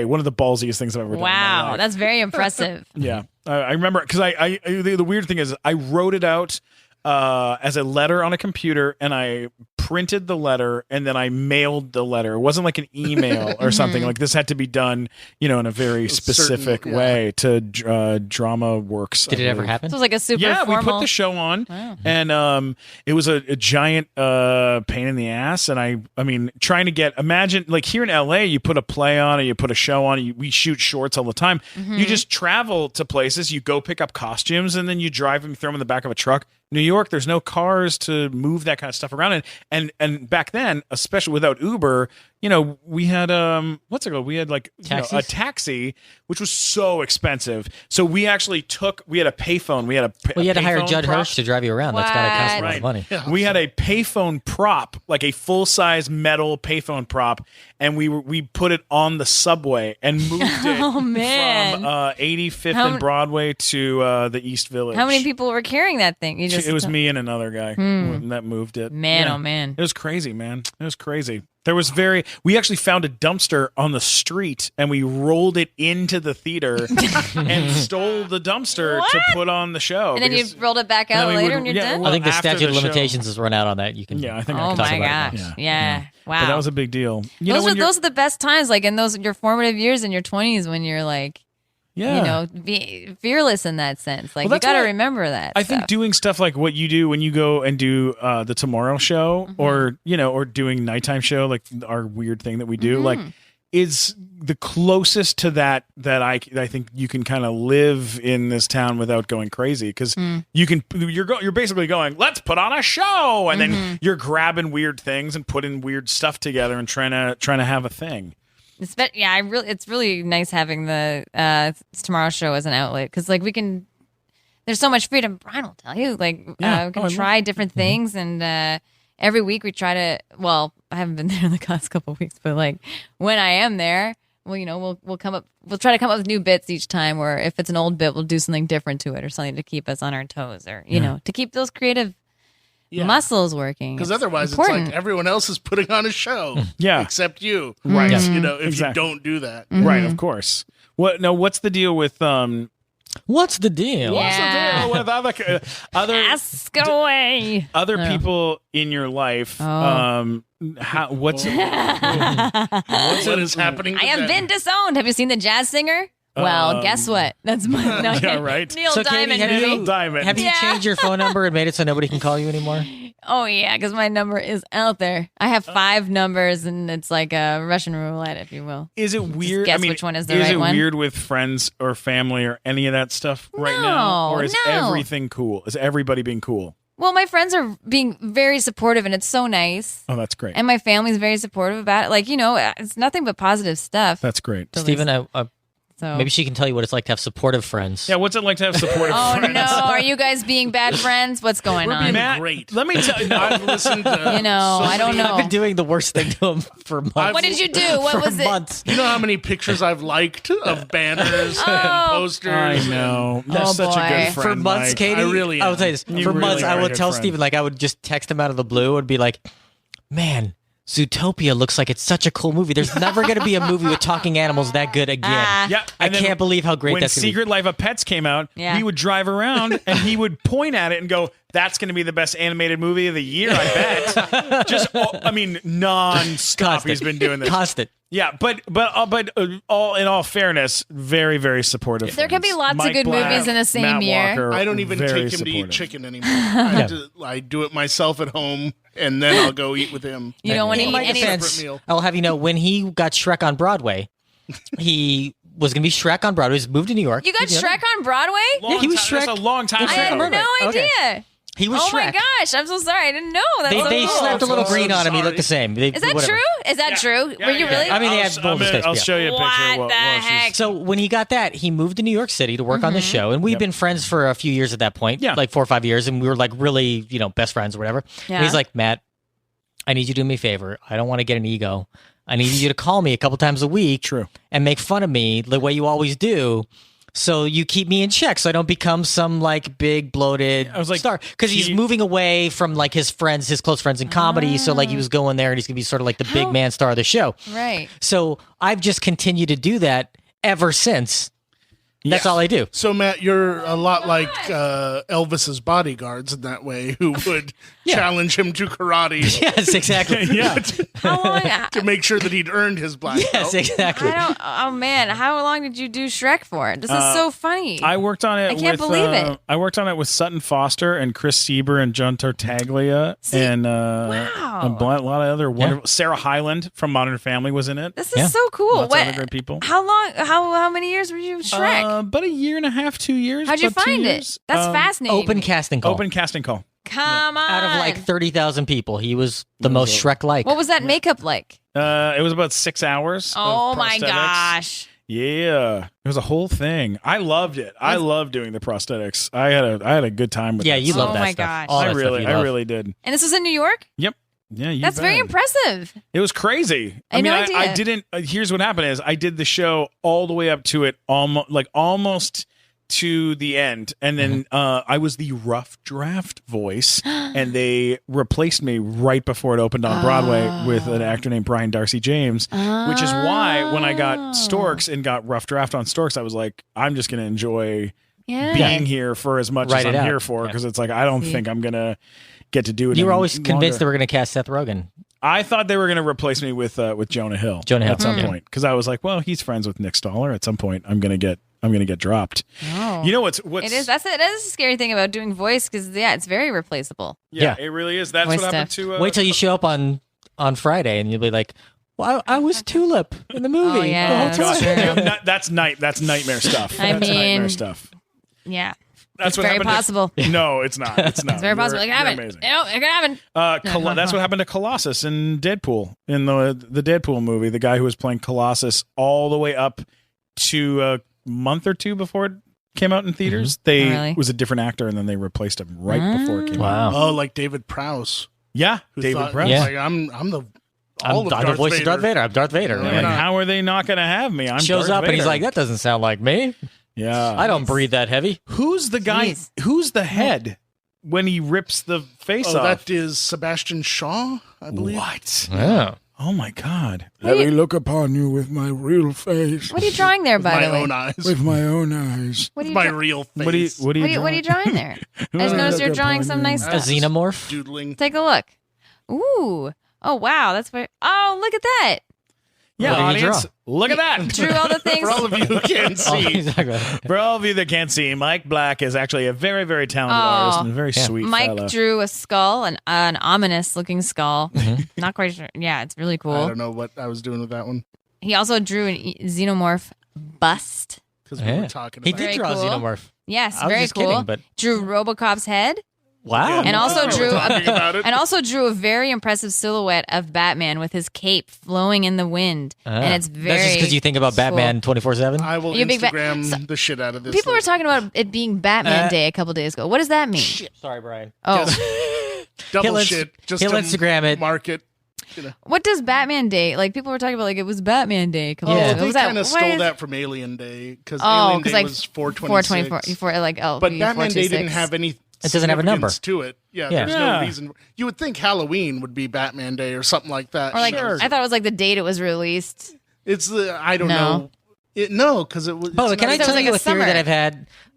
one of the ballsiest things I've ever done. in my Wow. life. That's very impressive. Yeah, I remember because the weird thing is I wrote it out as a letter on a computer, and I printed the letter, and then I mailed the letter. It wasn't like an email or something. Like this had to be done, in a very specific way to Drama Works. Did it ever happen? So it was like a super Yeah, formal. we put the show on, and it was a giant pain in the ass. And I mean, trying to imagine like here in LA, you put a play on, or you put a show on. We shoot shorts all the time. You just travel to places, you go pick up costumes, and then you drive them, throw them in the back of a truck. New York, there's no cars to move that kind of stuff around, and back then, especially without Uber, we had what's it called? We had like a taxi, which was so expensive. So we actually we had a payphone. We had Well, you had to hire payphone Judd prop. Hirsch to drive you around. That's got to cost a lot of money. We had a payphone prop, like a full size metal payphone prop, and we put it on the subway and moved it Oh, man. from 85th and Broadway to the East Village. How many people were carrying that thing? You just It was me and another guy that moved it. Man, Yeah. oh man. It was crazy, man. It was crazy. We actually found a dumpster on the street, and we rolled it into the theater and stole the dumpster to put on the show. And then you because- rolled it back and out then we later would- and you're yeah, done? well, I think the after statute of the show. limitations has run out on that. You can. Yeah, I think I Oh can talk my about it gosh. now. Yeah. Wow. But that was a big deal. Those are the best times, like in your formative years in your 20s when you're like, be fearless in that sense. Like Well, you that's got to why remember that. I think stuff. doing stuff like what you do when you go and do the Tomorrow Show, or doing nighttime show, like our weird thing that we do, like is the closest to that I think you can kind of live in this town without going crazy, because you're basically going, let's put on a show, and then you're grabbing weird things and putting weird stuff together and trying to have a thing. It's really nice having the Tomorrow Show as an outlet, because like there's so much freedom. Brian will tell you, like we can try different things, and every week we try to. Well, I haven't been there in the past couple of weeks, but like when I am there, we'll come up. We'll try to come up with new bits each time, or if it's an old bit, we'll do something different to it, or something to keep us on our toes, or to keep those creative muscles working. Because otherwise, important. it's like everyone else is putting on a show. Yeah. Except you. Right. If Exactly. you don't do that. Right, of course. What's the deal with What's the deal? Yeah. with other Ask away. other people in your life? What's What is happening? I have today? been disowned. Have you seen The Jazz Singer? Well, guess what? That's my Yeah, right. Neil So, Katie, Diamond have movie. you- Diamond? Have you changed your phone number and made it so nobody can call you anymore? Oh, yeah, because my number is out there. I have 5 numbers, and it's like a Russian roulette, if you will. Is it weird? Guess which one is the is right it one. weird with friends or family or any of that stuff right now? Or is everything cool? Is everybody being cool? Well, my friends are being very supportive, and it's so nice. Oh, that's great. And my family's very supportive about it. Like, it's nothing but positive stuff. That's great. Stephen, So. maybe she can tell you what it's like to have supportive friends. Yeah, what's it like to have supportive friends? Oh, no. Are you guys being bad friends? What's going on? Matt, Great. let me tell you. I've listened to I don't know. I've been doing the worst thing to him for months. What did you do? What was it? Months. You know how many pictures I've liked of banners and posters? I know. That's such a boy. good friend, For months, Mike. Katie, I really I will am. tell you this. You For really months, are I a would good tell friend. Stephen, like, I would just text him out of the blue and be like, man, Zootopia looks like it's such a cool movie. There's never going to be a movie with talking animals that good again. Yeah, I and then can't believe how great when that's going to be. Secret Life of Pets came out, Yeah. he would drive around and he would point at it and go, "That's going to be the best animated movie of the year, I bet." Just, non-stop. Constant. He's been doing this. Constant. Yeah, but all in all fairness, very very supportive. There can friends. be lots of Mike good Black, movies in the same Matt year. Walker, I don't even very take him to eat supportive. chicken anymore. I do it myself at home, and then I'll go eat with him. You don't want to In eat my any. defense, separate meal. I'll have you know, when he got Shrek on Broadway, he was going to be Shrek on Broadway. He's moved to New York. You got Shrek on Broadway? Yeah, he was That's Shrek. a long time Shrek I had ago. on no Broadway. idea. He was Oh Shrek. my gosh, I'm so sorry. I didn't know. That's so They cool. slapped a little So green on him. He sorry. looked the same. Is that true? Is that true? Were you really? I mean, they had I'll, both his face, I'll yeah. show you a picture. What while the she's- heck? So when he got that, he moved to New York City to work on the show, and we'd been friends for a few years at that point, Yeah. like 4 or 5 years, and we were like really, best friends or whatever. Yeah. And he's like, Matt, I need you to do me a favor. I don't want to get an ego. I need you to call me a couple times a week, True. and make fun of me the way you always do. So you keep me in check, so I don't become some like big bloated I was like, star. Because he's moving away from like his friends, his close friends in comedy. So like he was going there, and he's gonna be sort of like the big man star of the show. Right. So I've just continued to do that ever since. That's all I do. So, Matt, you're a lot like Elvis's bodyguards in that way, who would challenge him to karate Yes, exactly. Yeah. How long? to make sure that he'd earned his black Yes, belt. exactly. Oh man, how long did you do Shrek for? This is so funny. I worked on it. I can't with, believe it. I worked on it with Sutton Foster and Chris Sieber and John Tartaglia and wow. a lot of other wonderful. Sarah Hyland from Modern Family was in it. This is so cool. Lots of other great people. How long? How many years were you Shrek? About a year and a half, 2 years. How'd you about 2 find years. it? That's fascinating. Open casting call. Open casting call. Come on. Out of like 30,000 people, he was the most Shrek-like. What was that makeup like? It was about 6 hours. Oh of my prosthetics. gosh. Yeah, it was a whole thing. I loved it. I loved doing the prosthetics. I had a good time with it. Yeah, you love Oh that my stuff. gosh. All I that stuff really, you I love. really did. And this was in New York? Yep. Yeah, you That's very bet. impressive. It was crazy. I had no idea. I didn't. Here's what happened: is I did the show all the way up to it, almost to the end, and then I was the rough draft voice, and they replaced me right before it opened on Broadway with an actor named Brian Darcy James, which is why when I got Storks and got rough draft on Storks, I was like, I'm just going to enjoy Yeah. being here for as much Write as it I'm out. here for, because it's like I don't think I'm gonna get to do it. You were any always convinced they longer. were going to cast Seth Rogen. I thought they were going to replace me with Jonah Hill. Jonah Hill. at some point, because I was like, well, he's friends with Nick Stoller. At some point, I'm gonna get dropped. Oh. You know what's It is. That is a scary thing about doing voice because it's very replaceable. yeah, Yeah. it really is. That's Voice what happened stuff. to. Wait till you show up on Friday, and you'll be like, well, I was Tulip in the movie. Oh, yeah, the whole that's time. true. That's nightmare stuff. I That's mean- nightmare stuff. Yeah. That's It's what very happened to- possible. No, it's not. It's not. It's very possible. It You're can happen. amazing. No, it can happen. That's what happened to Colossus in Deadpool, in the Deadpool movie. The guy who was playing Colossus all the way up to a month or two before it came out in theaters. They Oh, really? was a different actor, and then they replaced him right before it came out. Wow. Oh, like David Prowse. Yeah, Who David thought, Prowse. Yeah. Like, I'm the I'm all of the Darth voice Vader. of Darth Vader. I'm Darth Vader. Yeah. And man. how are they not going to have me? I'm Shows Darth up and he's Vader. like, that doesn't sound like me. yeah. I don't breathe that heavy. Who's the guy? Jeez. Who's the head when he rips the face Oh, off? that is Sebastian Shaw, I believe. What? Yeah. Oh my God! What are Let you- me look upon you with my real face, What are you drawing there, by My the way? own eyes. with my own eyes. What are you My dra- real face. What do you? What do you? what are you drawing there? I just noticed you're drawing some nice A stuff. xenomorph. Doodling. Take a look. Ooh. Oh wow, that's very. Oh, look at that. Yeah, What did he audience, draw? look at that. Drew all the things. For all of you who can't see. For all of you that can't see, Mike Black is actually a very, very talented artist and a very sweet Mike fellow. drew a skull, an ominous-looking skull. Not quite sure. Yeah, it's really cool. I don't know what I was doing with that one. He also drew an xenomorph bust. Because we were talking He about did Very draw cool. a xenomorph. Yes, I was very just cool. kidding, but Drew RoboCop's head, wow. and also we were drew talking about it. and also drew a very impressive silhouette of Batman with his cape flowing in the wind, and it's very. That's just because you think about Batman 24/7. I will You big ba- Instagram the shit out of this. People were thing. talking about it being Batman Day a couple days ago. What does that mean? Sorry, Brian. Oh, double He'll shit. Just he'll to Instagram it. Mark it. what does Batman Day? Like people were talking about, like it was Batman Day. A couple Yeah. days Oh, ago. they Was that- kind of why stole is- that from Alien Day because Oh, Alien because Day like was 4/26. 424, like oh, But Batman Day 426. didn't have any. It doesn't have a number. significance to it. Yeah, Yeah. there's Yeah. no reason. You would think Halloween would be Batman Day or something like that. Or like No. I thought it was like the date it was released. It's the I don't No. know. No, because it was. By the way, it's can not I even- tell like you a a theory summer. that I've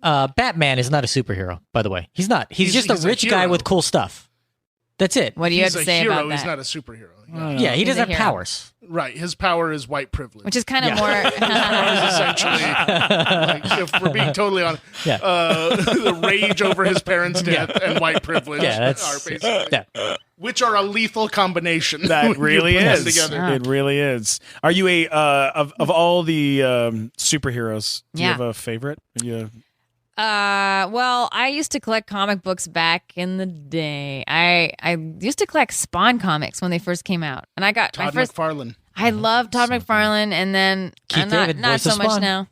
had? Batman is not a superhero, by the way. He's not. He's just he's a a rich guy hero. with cool stuff. That's it. What do you He's have to a say hero. about that? He's not a superhero. Yeah. Yeah, he He's doesn't a have hero. powers. Right. His power is white privilege. Which is kind of Yeah. His power is essentially, like, if we're being totally honest, Yeah. The rage over his parents' death and white privilege Yeah, are that's basically, yeah. which are a lethal combination. That when you really put them is. together. It really is. Are you a of all the superheroes? Do you Yeah. have a favorite? Are you well, I used to collect comic books back in the day. I used to collect Spawn comics when they first came out, and I got my Todd first. McFarlane. I loved Todd McFarlane, and then Keith David, not voice so of much Spawn. now.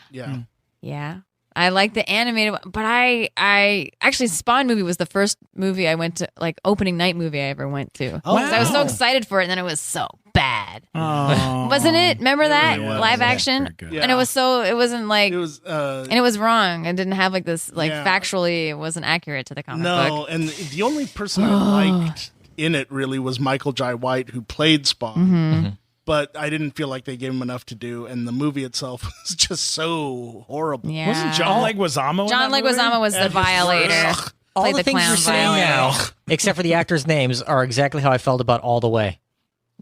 Yeah. Yeah. I like the animated one, but I actually Spawn movie was the first movie I went to, like opening night movie I ever went to. Oh, 'Cause I was so wow. excited for it, and then it was so bad, Oh, wasn't it? Remember that really was. live Yeah, action? very good. Yeah. And it was so it wasn't like It was. and it was wrong. It didn't have like this like Yeah. factually it wasn't accurate to the comic No, book. and the only person I liked in it really was Michael Jai White, who played Spawn. Mm-hmm. But I didn't feel like they gave him enough to do, and the movie itself was just so horrible. Yeah. Wasn't John Leguizamo? in John that movie? Leguizamo was the And violator. ugh. All Played the the things clown you're saying violator. now, except for the actors' names, are exactly how I felt about All the Way,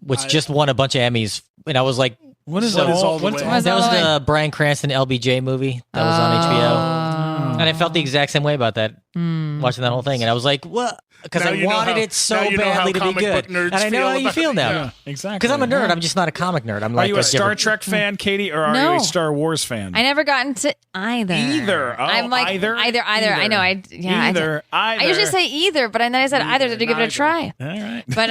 which just won a bunch of Emmys. And I was like, What is What that? is All the what's- Way? Was that All was the the Bryan Cranston LBJ movie that was on HBO. And I felt the exact same way about that, watching that whole thing. And I was like, what? Because Now I you know wanted how- it so now you know how badly to be comic book good. nerds And I know feel how you about feel it. now. Yeah. Exactly. Because I'm a nerd. I'm just not a comic nerd. I'm Are like you a Star Trek fan, Katie, or are No. you a Star Wars fan? I never got into either. Either. Oh, I'm like either? either. I know. Either. I usually say either, but then I said either to give it a neither. try. All right. But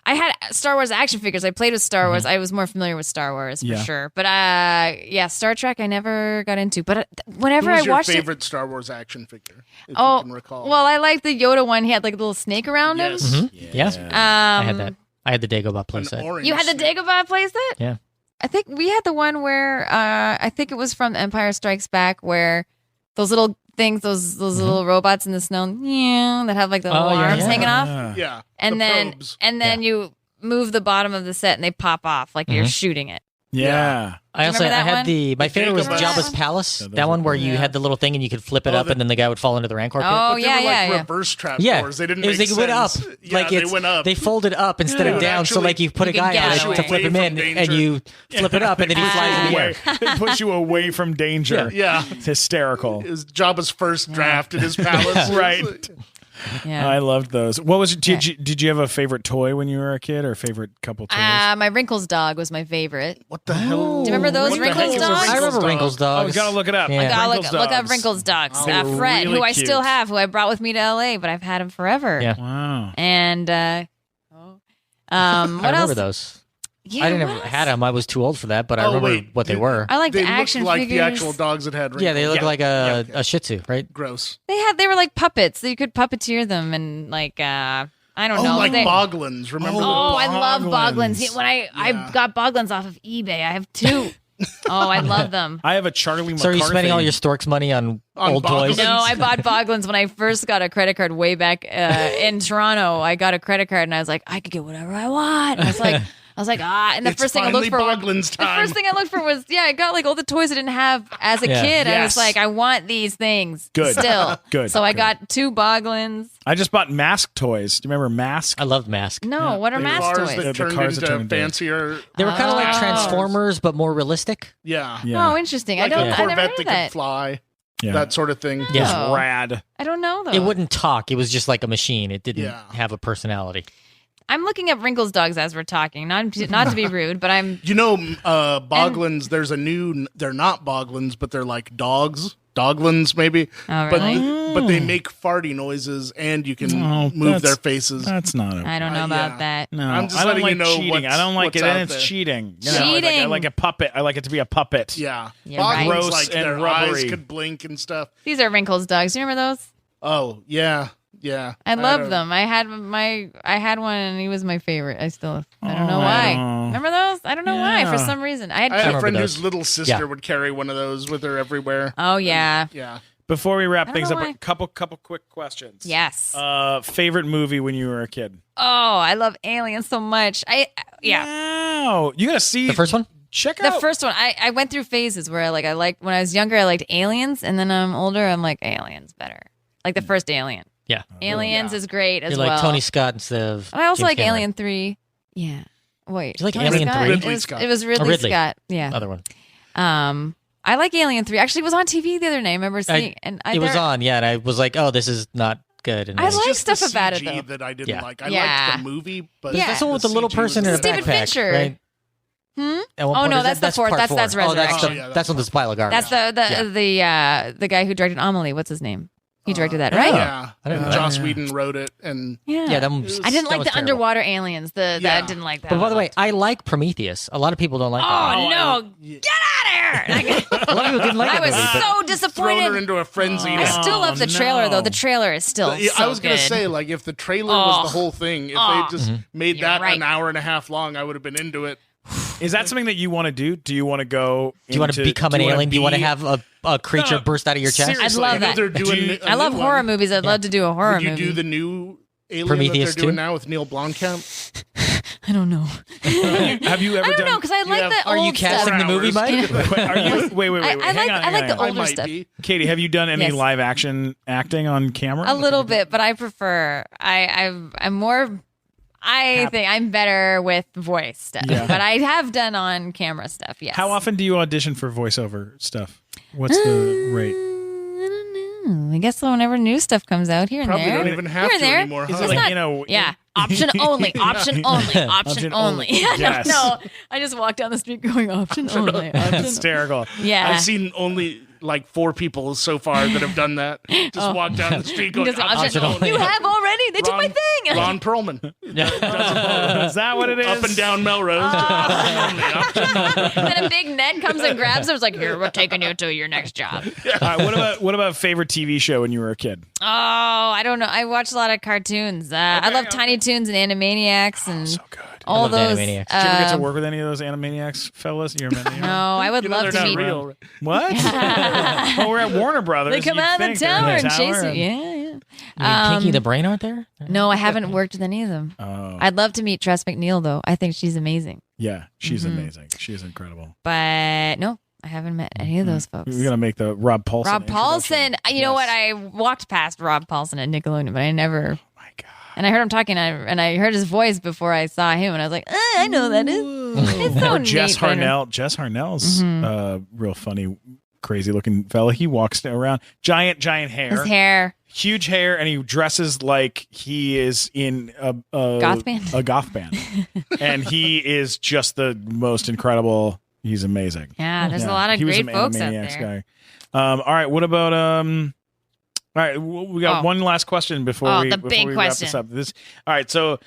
I had Star Wars action figures. I played with Star Wars. I was more familiar with Star Wars for Yeah. sure. But yeah, Star Trek I never got into. But whenever Who's I your watched it, favorite Star Wars action figure? If oh, you can recall. well, I liked the Yoda one. He had like a little snake around yes. him. Yeah. I had that. I had the Dagobah An playset. orange You had the snake. Dagobah playset? Yeah. I think we had the one where I think it was from Empire Strikes Back, where those little things, those little robots in the snow, yeah, that have like the little Oh, yeah, arms yeah. hanging off, Yeah. and the then probes. you move the bottom of the set and they pop off like you're shooting it. Yeah. I also remember that had one? my favorite was Dagobah. Jabba's Palace. Yeah, those That one are where cool. you had the little thing and you could flip it Oh, up and then the guy would fall into the Rancor pit. Oh But they yeah, were like yeah, yeah. reverse trap Yeah, doors. They didn't it was make like it went up, sense. Yeah, like they went up. They folded up instead Yeah. of down, so Actually, like you put a you could guy on get it away to flip him in, from and danger. you flip it up, and then he flies in the air. They push you away from danger. Yeah. It's hysterical. It was Jabba's first draft in his palace. Right. Yeah. I loved those. What was it? Did you have a favorite toy when you were a kid, or favorite couple toys? My Wrinkles dog was my favorite. What the hell? Do you remember those What the Wrinkles heck is a dogs? I remember dog? Wrinkles dogs. Oh, we gotta look it up. Yeah. Gotta Wrinkles look up dogs. Wrinkles dogs. They were Fred, really who I cute. still have, who I brought with me to LA, but I've had him forever. Yeah. Wow. And what I remember else? those. Yeah, I didn't what ever else? had them. I was too old for that, but I Oh, remember wait. what they were. I like They the action looked like figures. the actual dogs that had wrinkles. Yeah, they look Yeah. like Yeah, a Shih Tzu, right? Gross. They were like puppets. So you could puppeteer them and like I don't know. Oh, like They- Boglins. Remember? Oh, the I love Boglins. Boglins. Yeah, when I Yeah. got Boglins off of eBay, I have two. Oh, I love them. I have a Charlie McCarthy. So are you spending all your Storks money on old toys? Boglins? No, I bought Boglins when I first got a credit card way back in Toronto. I got a credit card and I was like, I could get whatever I want. And I was like, I was like, and the It's first thing I looked for Boglin's the time. first thing I looked for was I got like all the toys I didn't have as a kid. I was Yes. like, I want these things. Good. Still. Good. So I Good. got 2 Boglins. I just bought Mask toys. Do you remember Mask? I loved Mask. No, what are The mask cars toys? that The turned cars that into turned into- fancier. They were kind of like Oh. Transformers, but more realistic. Yeah. Yeah. Oh, interesting. Like I a never heard Corvette of that that. could fly. Yeah. That sort of thing. Yeah. It's Oh. rad. I don't know though. It wouldn't talk. It was just like a machine. It didn't Yeah. have a personality. I'm looking up Wrinkles dogs as we're talking. Not to be rude, but I'm. You know, Boglins, there's a new, they're not Boglins, but they're like dogs. Doglins, maybe. Oh, really? But they make farty noises and you can Oh, move that's- their faces. That's not a. I don't know about yeah. that. No, I'm just I don't letting like you know cheating. I don't like what's it, and out it's there. cheating. Cheating. I like a puppet. I like it to be a puppet. Yeah. You're right. Boglins, Gross like and their rubbery. eyes could blink and stuff. These are Wrinkles dogs. You remember those? Oh, yeah. Yeah. I love don't- them. I had one, and he was my favorite. I don't know Oh. why. Remember those? I don't know why. For Yeah. some reason, I had. I had a remember friend those. whose little sister Yeah. would carry one of those with her everywhere. Oh yeah. Yeah. Before we wrap I don't things know up, why. a couple quick questions. Yes. Favorite movie when you were a kid? Oh, I love Aliens so much. Yeah. Wow. You gotta see The first one? Check The out first one, I went through phases where I liked when I was younger, I liked Aliens, and then I'm older, I'm like Aliens better. Like the first Alien. Yeah. Aliens is great as You're like well. Tony Scott instead of. I also James like Cameron. Alien 3. Yeah. Wait. You like Tony Alien Scott? 3? Ridley Scott. It was Ridley, Ridley. Scott. Yeah. Other one. I like Alien 3. Actually, it was on TV the other night. I remember seeing It was on, yeah, and I was like, oh, this is not good. And I then- like Just the stuff about it, CG though. that I didn't Yeah. like. I Yeah. liked the movie, but Yeah. That's the one with the little CG person in a was Steven backpack, Fincher. right? Hmm? At one Oh, point, no, is that's the fourth. part That's four. Oh, that's Resurrection. Yeah, that's on this pile of garbage. That's the guy who directed Amelie. What's his name? He directed that, right? Yeah. I didn't know Joss that. Whedon wrote it, and Yeah, that one, I didn't that like was the terrible. underwater aliens. Yeah. I didn't like that. But by the one. way, I like Prometheus. A lot of people don't like Oh, that. no. Get out of here. A lot of people didn't like I that was movie. but- so thrown her disappointed. into a frenzy. I still love the trailer, though. The trailer is still Yeah, so I was gonna good. say, like, if the trailer Oh. was the whole thing, if Oh. they just made You're that right. an hour and a half long, I would have been into it. Is that something that you want to do? Do you want to go? Do you want to become an alien? Do you want to have a creature No, burst out of your chest? seriously. I'd love I know that. they're doing you- a I love new horror one. movies. I'd love to do a horror Would you movie. do the new Alien Prometheus that they're doing 2? now with Neil Blomkamp? I don't know. Have you ever I don't done? know because I like have- the Are old you casting stuff. the movie, Mike? Are you, wait. I hang like- on, I hang like on. the I older might stuff. be. Katie, have you done any Yes. live action acting on camera? A little bit, but I prefer. I'm more. I think I'm better with voice stuff, Yeah. but I have done on camera stuff. Yes. How often do you audition for voiceover stuff? What's the rate? I don't know. I guess whenever new stuff comes out here and Probably there. don't even have here and to there. anymore, huh? Is It's it like, not- you know, yeah. Option only. Option only. Option Option only. only. I Yes. don't know. I just walk down the street going option only. Option. hysterical? Yeah. I've seen only like 4 people so far that have done that. Just walk down the street going, Because option only. You have already. They took my thing. Ron Perlman. Is that what it is? Up and down Melrose. Option only. Option only. Then a big net comes and grabs him. It's like, here, we're taking you to your next job. All right, what about favorite TV show when you were a kid? Oh, I don't know. I watched a lot of cartoons. I love Tiny Toons and Animaniacs and So good. all love the those. Animaniacs. Did you ever get to work with any of those Animaniacs fellas? You remember? No, I would You know love they're to not meet. real. Right? What? Well, we're at Warner Brothers. They come You'd out of think the they're in tower and the chase tower you. and- Yeah, yeah. You mean Pinky the Brain aren't there? No, I haven't worked with any of them. Oh, I'd love to meet Tress McNeil, though. I think she's amazing. yeah, she's Mm-hmm. amazing. She's incredible. But no, I haven't met any of those folks. We're gonna make the Rob Paulson. Rob Paulson. introduction. You know what? Yes. I walked past Rob Paulson at Nickelodeon, but I never. Oh my God. And I heard him talking, and I heard his voice before I saw him, and I was like, I know who that is. It's so Or neat. Jess but I don't- Harnell. Jess Harnell's real funny, crazy looking fella. He walks around, giant hair, His hair. huge hair, and he dresses like he is in a Goth band? A goth band, and he is just the most incredible. He's amazing. Yeah, there's Yeah. a lot of He was great an folks out Animaniacs there. guy. All right, what about All right, we got Oh. one last question before Oh, we the before big we wrap this question. up. All right, so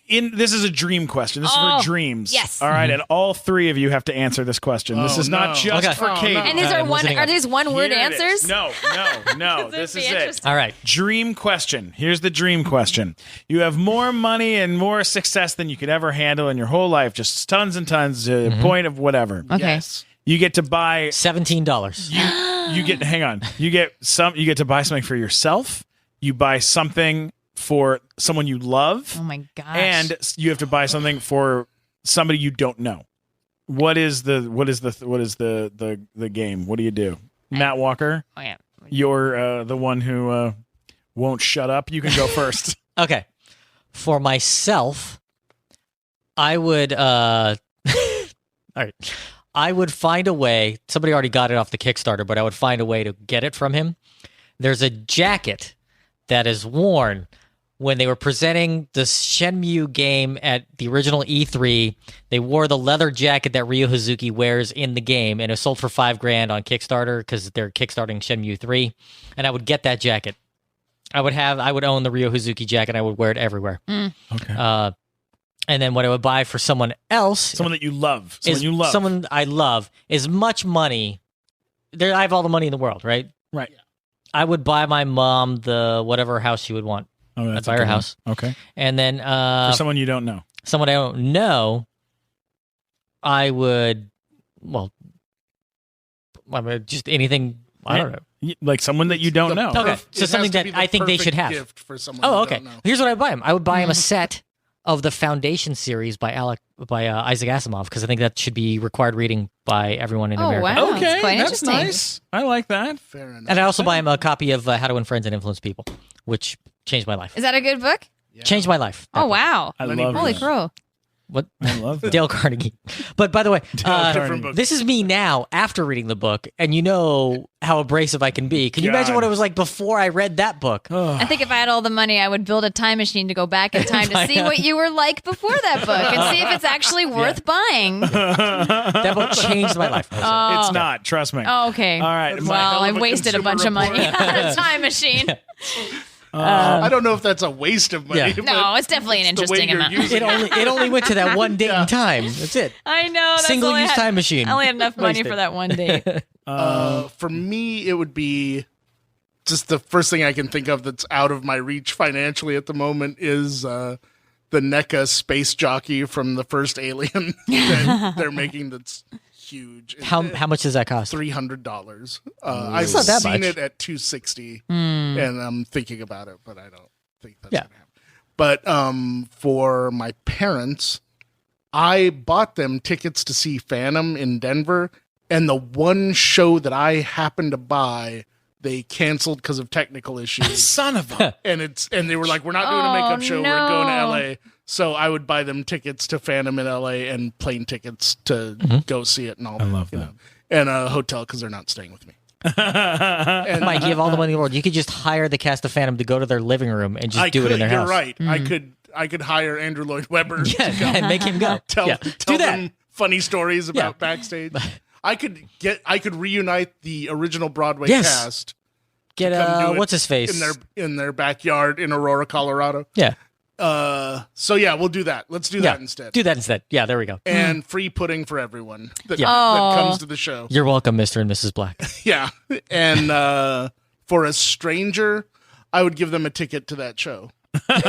this is a dream question. This is Oh, for dreams. yes. All right, and all 3 of you have to answer this question. This Oh, is not no. just Okay. for Oh, Katie. no. And these I'm are listening up. these one word Here it is. answers? No. This This would is be it. interesting. All right. Dream question. Here's the dream question. You have more money and more success than you could ever handle in your whole life. Just tons and tons to the point of whatever. Okay. Yes. You get to buy $17. you get hang on. You get to buy something for yourself. You buy something for someone you love. Oh my gosh. And you have to buy something for somebody you don't know. What is the game? What do you do? Matt Walker, Oh yeah. you're the one who won't shut up. You can go first. Okay. For myself, I would all right. I would find a way. Somebody already got it off the Kickstarter, but I would find a way to get it from him. There's a jacket that is worn when they were presenting the Shenmue game at the original E3. They wore the leather jacket that Ryo Hazuki wears in the game, and it sold for $5,000 on Kickstarter because they're kickstarting Shenmue 3. And I would get that jacket. I would own the Ryo Hazuki jacket. I would wear it everywhere. Okay. And then what I would buy for someone else, Someone that you love. someone I love, is much money. I have all the money in the world, right? Right. I would buy my mom the whatever house she would want. Oh, I'd that's buy a her good one. house. Okay. And then For someone you don't know. someone I don't know, I would, just anything. I don't know. Like someone that you don't know. Okay. It So has something to that be the I think they should perfect have. gift for someone Oh, you okay. don't know. Here's what I would buy him. I would buy him a set of the Foundation series by Isaac Asimov because I think that should be required reading by everyone in Oh, America. wow. Okay, That's quite that's interesting. nice. I like that. Fair enough. And I also buy him a copy of How to Win Friends and Influence People, which changed my life. Is that a good book? Changed my life. Oh wow. I Lenny love Holy that. crow. What? I love that. Dale Carnegie. But by the way, different book. this is me now after reading the book, and you know how abrasive I can be. Can you imagine God. what it was like before I read that book? I think if I had all the money, I would build a time machine to go back in time to see what you were like before that book and see if it's actually worth buying. That book changed my life. It's not. Trust me. Oh, okay. All right. Well, I hell of a wasted a consumer bunch of money report. on a time machine. I don't know if that's a waste of money. Yeah. but No, it's definitely an the way interesting you're amount. using It only went to that one date in time. That's it. I know. That's all I Single-use had. time machine. I only had enough money Wasted. for that one day. For me, it would be just the first thing I can think of that's out of my reach financially at the moment is the NECA space jockey from the first Alien that they're making that's huge. How much does that cost? $300. I've not that seen much. it at $260, and I'm thinking about it, but I don't think that's Yeah. gonna happen. But for my parents, I bought them tickets to see Phantom in Denver, and the one show that I happened to buy, they canceled because of technical issues. Son of a. and they were like, we're not doing a makeup show, no. we're going to LA. So I would buy them tickets to Phantom in LA and plane tickets to go see it and all that. I love that. know, and a hotel because they're not staying with me. Mike, you have all the money in the world. You could just hire the cast of Phantom to go to their living room and just do it in their you're house. right. I could hire Andrew Lloyd Webber Yeah, and make him go. tell Yeah. tell Do that. them funny stories about backstage. I could reunite the original Broadway Yes. cast. Get come do it what's his face? in their backyard in Aurora, Colorado. Yeah. So yeah, we'll do that. Let's do that instead. Do that instead. Yeah, there we go. And free pudding for everyone that, Yeah. that comes to the show. You're welcome, Mr. and Mrs. Black. Yeah. And for a stranger, I would give them a ticket to that show. Come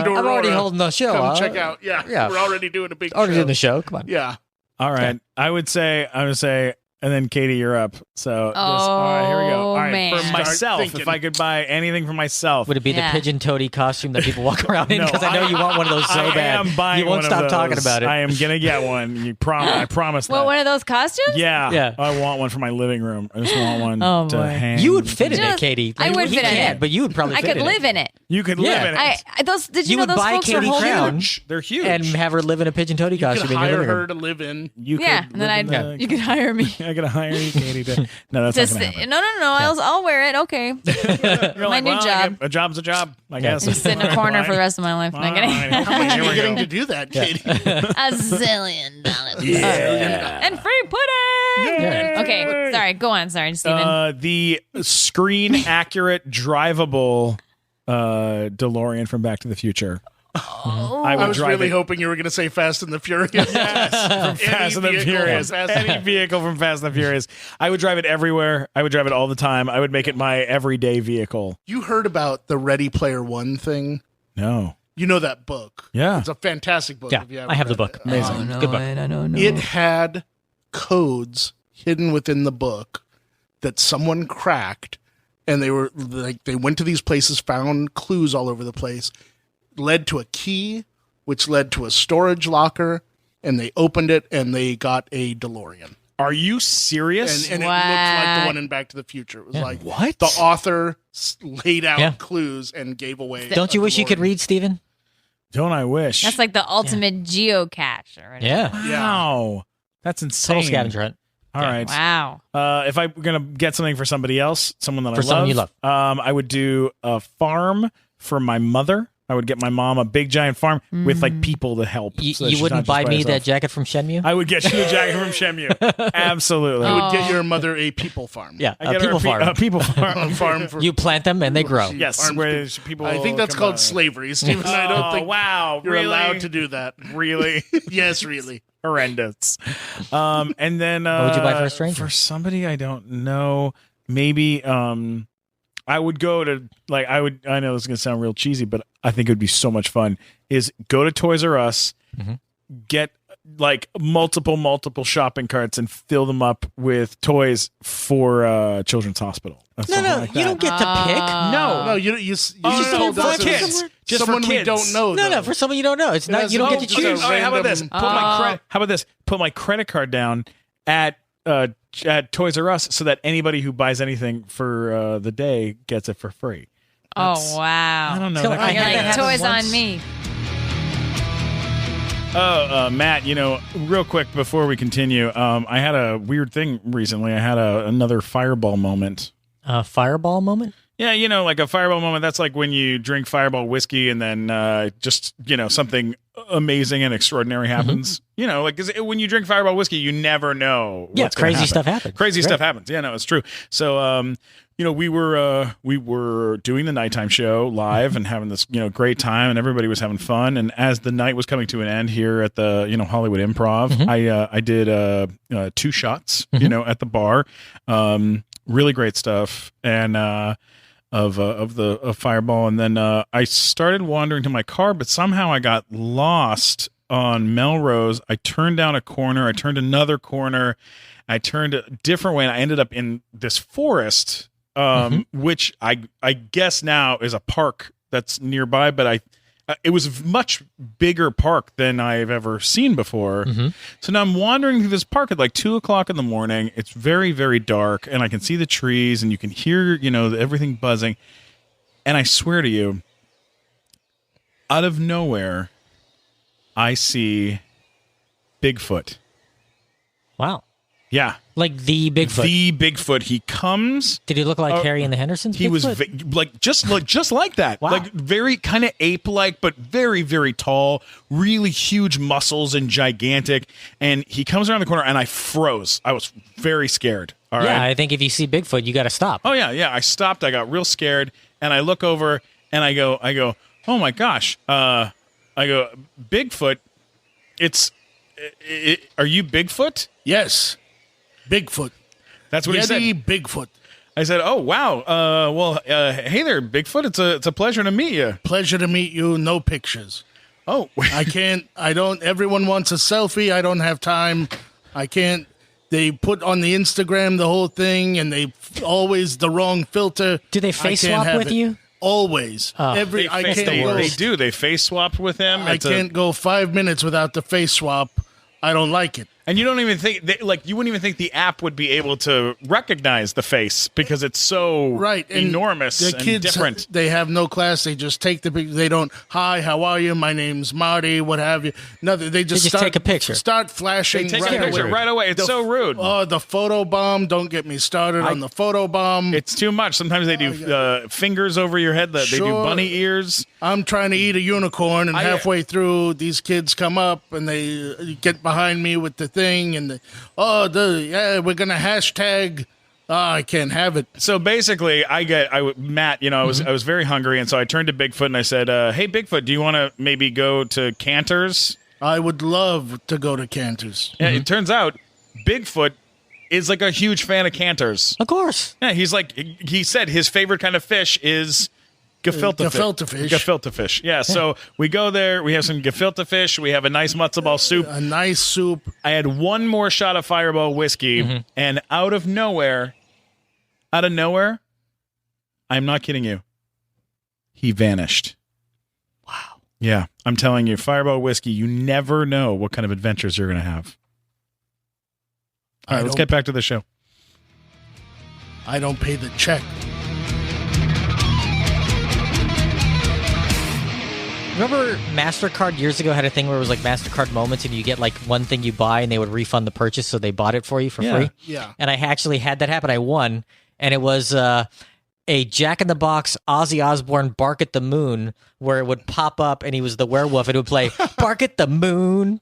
to Aurora. I'm already holding the show. Come check out. Yeah. Yeah. We're already doing a big Already show. doing the show. Come on. Yeah. All right. I would say, and then Katie, you're up. So, all right, here we go. All right, man. for Start myself, thinking. if I could buy anything for myself, Would it be Yeah. the pigeon toady costume that people walk around in? No, Because I know you want one of those so I bad. am buying you won't one stop of talking those. about it. I am gonna get one. I promise that. What, one of those costumes? Yeah, Yeah. I want one for my living room. I just want one Oh, to boy. hang. You would fit in it, Just- Katie. I would he fit in can't, it. but you would probably I fit could in live it. in it. You could Yeah. live in it. Did You you know would those buy folks are Katie holding Crown. Huge. They're huge. And have her live in a pigeon toady You costume could in your hire living her room. to live in. you Yeah, could and then live in you could hire me. I gotta hire you, Katie. No, that's Just, not gonna happen. no. I'll wear it. Okay. You're my new job. A job's a job, I guess. Just sit in a corner for the rest of my life. Not kidding. How much Here are we you getting go. to do that, Katie? $1 zillion. Yeah. And free pudding. Yeah. Okay, sorry. Go on. Sorry, Steven. The screen accurate drivable DeLorean from Back to the Future. I would I was drive really it. hoping you were going to say Fast and the Furious. From Fast and the vehicle Furious. from Fast and Any vehicle from Fast and the Furious. I would drive it everywhere. I would drive it all the time. I would make it my everyday vehicle. You heard about the Ready Player One thing? No. You know that book. Yeah. It's a fantastic book. Yeah, if you haven't I have the read book. it. Amazing. Good book. I don't know. It had codes hidden within the book that someone cracked, and they went to these places, found clues all over the place, led to a key, which led to a storage locker, and they opened it and they got a DeLorean. Are you serious? And it looked like the one in Back to the Future. It was like what? The author laid out clues and gave away. Don't you wish you could read, Steven? Don't I wish? That's like the ultimate geocache. Already. Yeah. Wow. That's insane. Total scavenger hunt. All right. Wow. If I'm going to get something for somebody else, someone that For someone you love. I would do a farm for my mother. I would get my mom a big giant farm with like people to help. You, so that you she's wouldn't not just buy by me herself. that jacket from Shenmue? I would get you a jacket from Shenmue. Absolutely. I would get your mother a people farm. Yeah, I get her people farm. A people farm. A farm for. You plant them and they grow. Yes, farms where people. people. I think that's come called out. slavery, Stephen. I don't think wow, you're really? allowed to do that. Really Yes, really. horrendous. And then What would you buy for a stranger? For somebody I don't know, maybe I would go to I know this is gonna sound real cheesy, but I think it would be so much fun. Is go to Toys R Us, get like multiple shopping carts and fill them up with toys for Children's Hospital. No, you don't get to pick. No, you just told for us kids. Just someone for kids. we don't know. No, though. for someone you don't know. It's not. You don't get to Okay, choose. All right, how about this? random- How about this? Put my credit card down at Toys R Us so that anybody who buys anything for the day gets it for free. Oh, wow. I don't know. So that I could had be- that Like happen toys once. on me. Matt, real quick before we continue, I had a weird thing recently. I had another fireball moment. Fireball moment? Yeah, like a fireball moment. That's like when you drink fireball whiskey and then just, something amazing and extraordinary happens. Like 'cause when you drink fireball whiskey, you never know Yeah, what's gonna crazy happen. stuff happens. Crazy Right. stuff happens. Yeah, no, it's true. So, we were doing the nighttime show live and having this, great time, and everybody was having fun. And as the night was coming to an end here at the, Hollywood Improv, I did 2 shots, at the bar. Really great stuff, and of Fireball, and then I started wandering to my car, but somehow I got lost on Melrose. I turned down a corner, I turned another corner, I turned a different way, and I ended up in this forest, which I guess now is a park that's nearby, but it was a much bigger park than I've ever seen before. So now I'm wandering through this park at like 2:00 in the morning. It's very, very dark, and I can see the trees, and you can hear, everything buzzing. And I swear to you, out of nowhere, I see Bigfoot. Wow. Yeah, Like the Bigfoot. the Bigfoot. He comes. Did he look like Harry and the Hendersons? He was Bigfoot? just like that. Wow. Like very kind of ape-like, but very, very tall, really huge muscles and gigantic. And he comes around the corner, and I froze. I was very scared. All right. Yeah, I think if you see Bigfoot, you got to stop. Oh yeah. I stopped. I got real scared, and I look over, and I go, oh my gosh. I go, Bigfoot. Are you Bigfoot? Yes, Bigfoot. That's what he said. Yeti Bigfoot. I said, oh wow. Hey there, Bigfoot. It's a pleasure to meet you. Pleasure to meet you. No pictures. Oh, I don't. Everyone wants a selfie. I don't have time. I can't. They put on the Instagram the whole thing, and they always the wrong filter. Do they I face can't swap have with it. you? Always. I can't go. They do. They face swapped with him. I can't go 5 minutes without the face swap. I don't like it. And you don't even think you wouldn't even think the app would be able to recognize the face because it's so Right, and enormous the and kids, different. They have no class. They just take the picture. They don't. Hi, how are you? My name's Marty. What have you? Nothing. They just just take a picture. Start flashing. They take right a picture away. right away. It's so rude. Oh, the photo bomb. Don't get me started on the photo bomb. It's too much. Sometimes they do fingers over your head. They do Sure. bunny ears. I'm trying to eat a unicorn, and halfway through, these kids come up and they get behind me with the thing, and we're gonna hashtag. I can't have it. So basically, Matt. I was very hungry, and so I turned to Bigfoot and I said, "Hey, Bigfoot, do you want to maybe go to Cantor's?" I would love to go to Cantor's. Yeah, it turns out Bigfoot is like a huge fan of Cantor's. Of course. Yeah, he said his favorite kind of fish is gefilte fish. Gefilte fish. Yeah, so we go there. We have some gefilte fish. We have a nice matzo ball soup. A nice soup. I had one more shot of Fireball whiskey, and out of nowhere, I'm not kidding you. He vanished. Wow. Yeah, I'm telling you, Fireball Whiskey, you never know what kind of adventures you're going to have. All right, let's get back to the show. I don't pay the check. Remember MasterCard years ago had a thing where it was like MasterCard Moments and you get like one thing you buy and they would refund the purchase, so they bought it for you for free? Yeah. And I actually had that happen. I won, and it was a Jack in the Box Ozzy Osbourne Bark at the Moon, where it would pop up and he was the werewolf and it would play Bark at the Moon.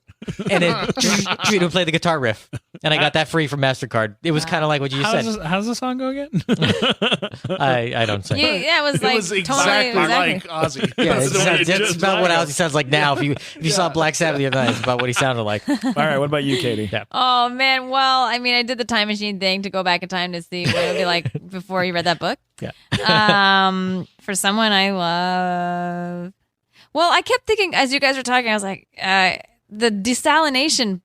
And it would play the guitar riff. And I got that free from MasterCard. It was kind of like what you said. How does the song go again? I don't sing. Yeah, it was like It was exactly like Ozzy. Yeah, That's it's about what Ozzy sounds like now. If you saw Black Sabbath the other night, it's about what he sounded like. All right, what about you, Katie? Yeah. Oh man, well, I mean, I did the time machine thing to go back in time to see what it would be like before you read that book. Yeah. For someone I love, well, I kept thinking as you guys were talking, I was like, the desalination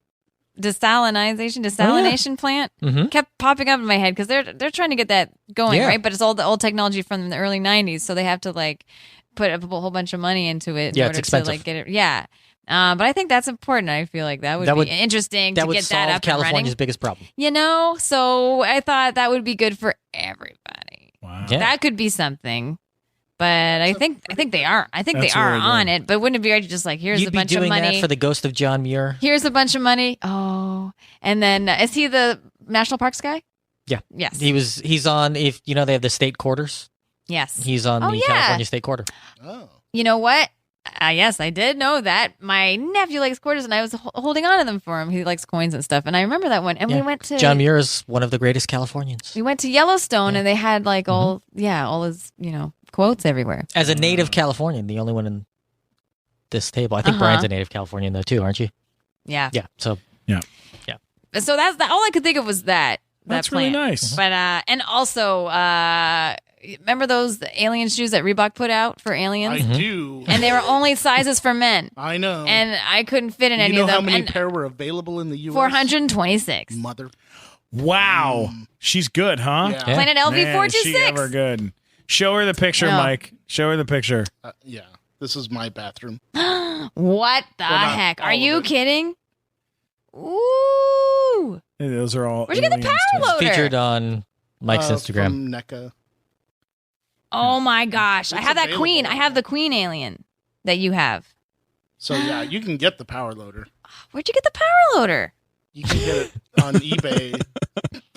plant kept popping up in my head because they're trying to get that going, right? But it's all the old technology from the early '90s, so they have to like put a whole bunch of money into it in order to like get it. Yeah. But I think that's important. I feel like that would be interesting to get that up California's and running. biggest problem. So I thought that would be good for everybody. Wow. Yeah. That could be something. But I think they are. I think That's they are really on good. it. But wouldn't it be right to just like, here's You'd a be bunch of doing money. that for the ghost of John Muir. Here's a bunch of money. Oh, and then is he the national parks guy? Yeah. Yes. He's on, if you know they have the state quarters. Yes. He's on the California state quarter. Oh. You know what? Yes, I did know that. My nephew likes quarters, and I was holding on to them for him. He likes coins and stuff, and I remember that one. And we went to John Muir is one of the greatest Californians. We went to Yellowstone, and they had like all his quotes everywhere. As a native Californian, the only one in this table. I think Brian's a native Californian though too, aren't you? Yeah. Yeah. So So that's all I could think of was that. That's plant. really nice. But and also, remember those alien shoes that Reebok put out for aliens? I do. And they were only sizes for men. I know. And I couldn't fit in you any know of them. how many And pair were available in the U.S.? 426. Mother. Wow. She's good, huh? Yeah. Planet Man, LV426. is she ever good. Show her the picture, No. Mike. Show her the picture. Yeah. This is my bathroom. What the not heck? all Are of you it. kidding? Ooh. Those are all. Where'd you get the aliens, power too. loader? featured on Mike's Instagram. From NECA. Oh my gosh. I It's have that available. queen. I have the queen alien that you have. So yeah, you can get the power loader. Where'd you get the power loader? You can get it on eBay.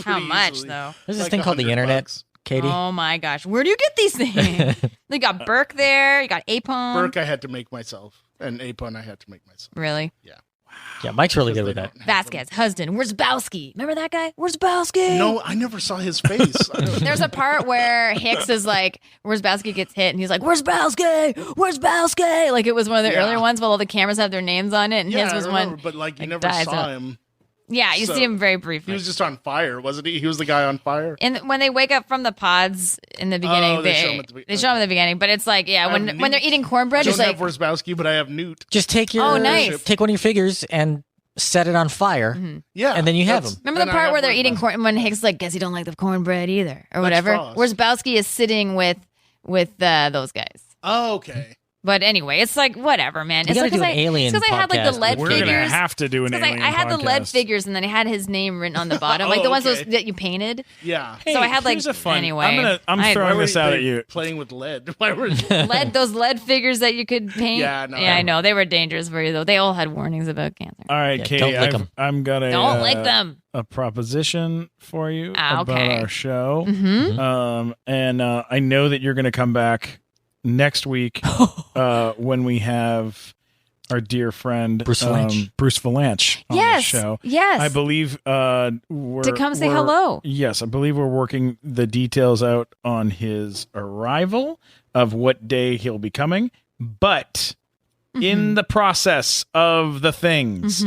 How pretty much easily. though? There's this Like thing called the $100. internet, Katie. Oh my gosh. Where do you get these things? They got Burke there. You got Apon. Burke I had to make myself. And Apon I had to make myself. Really? Yeah, Mike's really good Because with they that. don't have them. Vasquez, Husden. Where's Bowski? Remember that guy? Where's Bowski? No, I never saw his face. I don't- There's a part where Hicks is like, where's Bowski gets hit, and he's like, where's Bowski? Where's Bowski? Like it was one of the Yeah. earlier ones, while all the cameras have their names on it, and yeah, his was I remember, one. but like you like, never dies saw up. him. Yeah, you So, see him very He briefly. was just on fire, wasn't he? He was the guy on fire. And when they wake up from the pods in the beginning, they show him at the they show him at the beginning. But it's like, yeah, I have when they're Newt. eating I cornbread, don't it's like, have Worsbowski, but I have Newt. Just take your nice. take one of your figures and set it on fire, Yeah, and then you have that's- him. remember then the I part have where they're eating Worsbowski. corn? And when Hicks is like, guess you don't like the cornbread either, or whatever. Frost. Whereas Bowski is sitting with those guys. Oh, okay. But anyway, it's like whatever, man. We It's gotta like do an alien because I had like the podcast. lead We're figures. gonna have to do an Because alien I had the lead podcast. figures, and then I had his name written on the bottom, like Oh, the ones okay. that you painted. Yeah. So I had like here's a fun. anyway. I'm I had throwing Why were this out they at you. Playing with lead. Why were those lead figures that you could paint. Yeah, no. I know they were dangerous for you though. They all had warnings about cancer. All right, Yeah, Katie, don't lick 'em. I'm gonna Don't lick them. a proposition for you about Okay. our show. Mm-hmm. And I know that you're going to come back next week when we have our dear friend Bruce Valanche. Bruce Valanche on Yes. the show. Yes. I believe we're To come say we're- hello. Yes, I believe we're working the details out on his arrival of what day he'll be coming. But in the process of the things,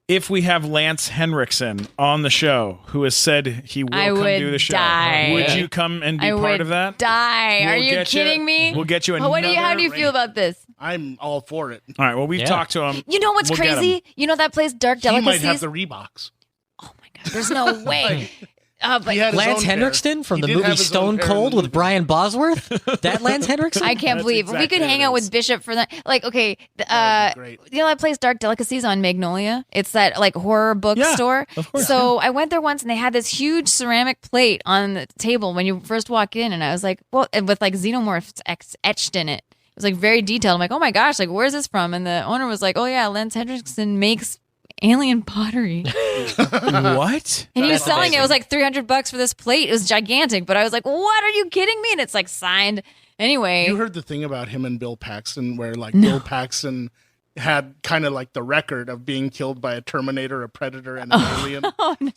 if we have Lance Henriksen on the show, who has said he will I come would do the show, die. would you come and be I part would of that? die. Are We'll you get kidding me? We'll get you How do another you feel about this? I'm all for it. All right. Well, we've Yeah. talked to him. You know what's We'll get crazy? him. You know that place, Dark He might Delicacies? have the Reeboks. Oh my god, there's no way. But He had his Lance own pair. Henriksen from He the did movie have his own Stone pair in the Cold with movie. Brian Bosworth? That Lance Henriksen? I can't believe we exactly could hang what out it with is. Bishop for that. Like, okay, That would be great. you know that place Dark Delicacies on Magnolia? It's that like horror bookstore. of course. So I went there once and they had this huge ceramic plate on the table when you first walk in, and I was like, well, and with like xenomorphs etched in it. It was like very detailed. I'm like, oh my gosh, like where's this from? And the owner was like, oh yeah, Lance Henriksen makes alien pottery. What? And he was That's selling it. It was amazing. like $300 for this plate. It was gigantic. But I was like, what? Are you kidding me? And it's like signed. Anyway. You heard the thing about him and Bill Paxton, where like Bill Paxton had kind of like the record of being killed by a Terminator, a Predator, and an Alien.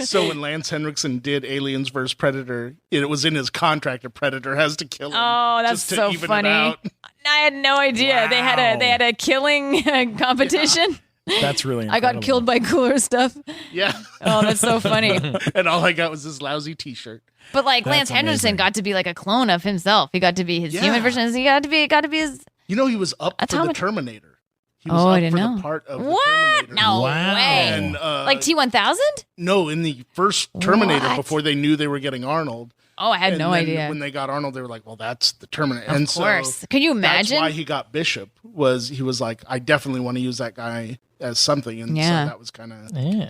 So when Lance Henriksen did Aliens vs. Predator, it was in his contract. A Predator has to kill him. Oh, that's just to so even it funny. out. I had no idea. They had a killing competition. That's really I incredible. got killed by cooler stuff. Yeah. Oh, that's so funny. And all I got was this lousy T-shirt. But like That's Lance Henriksen amazing. got to be like a clone of himself. He got to be his Yeah. human version. He got to be his. You know, he was up for the Atomic- Terminator. He was Oh, up I didn't for know. the part of the What? Terminator. No Wow. way. And Like T-1000? no, in the first Terminator, What? before they knew they were getting Arnold. Oh, I had And no then idea. When they got Arnold, they were like, "Well, that's the Terminator." Of and course. So Can you that's imagine? why he got Bishop. He was like, "I definitely want to use that guy as something," and Yeah. so that was kind of Yeah.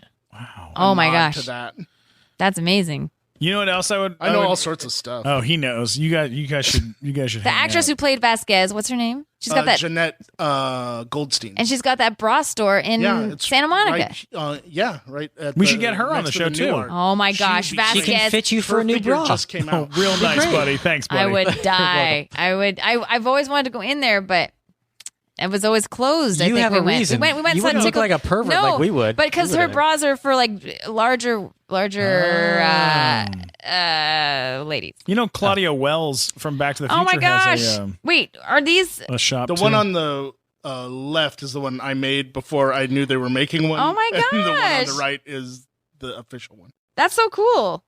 Oh my gosh. to that. That's amazing. You know what else I would? I know would- all sorts of stuff. Oh, he knows. You guys should. The actress who played Vasquez, what's her name? She's got that, Jeanette Goldstein. and she's got that bra store in it's Santa Monica. Right. At We should get her on next the to show, New too. Art. Oh my gosh, She'd be She great. can Vasquez. fit you for Her a new figure bra. just came Oh, out. real nice, great. buddy. Thanks, buddy. I would die. I've always wanted to go in there, but it was always closed. I You think have we a went. reason. We went. You wouldn't to look like a pervert no, like we would. but because We her would've- bras are for like larger ladies. You know Claudia Wells from Back to the Oh Future my gosh! has Wait, are these? a shop. The too. one on the left is the one I made before I knew they were making one. Oh my And the one on gosh. the right is the official one. That's so cool.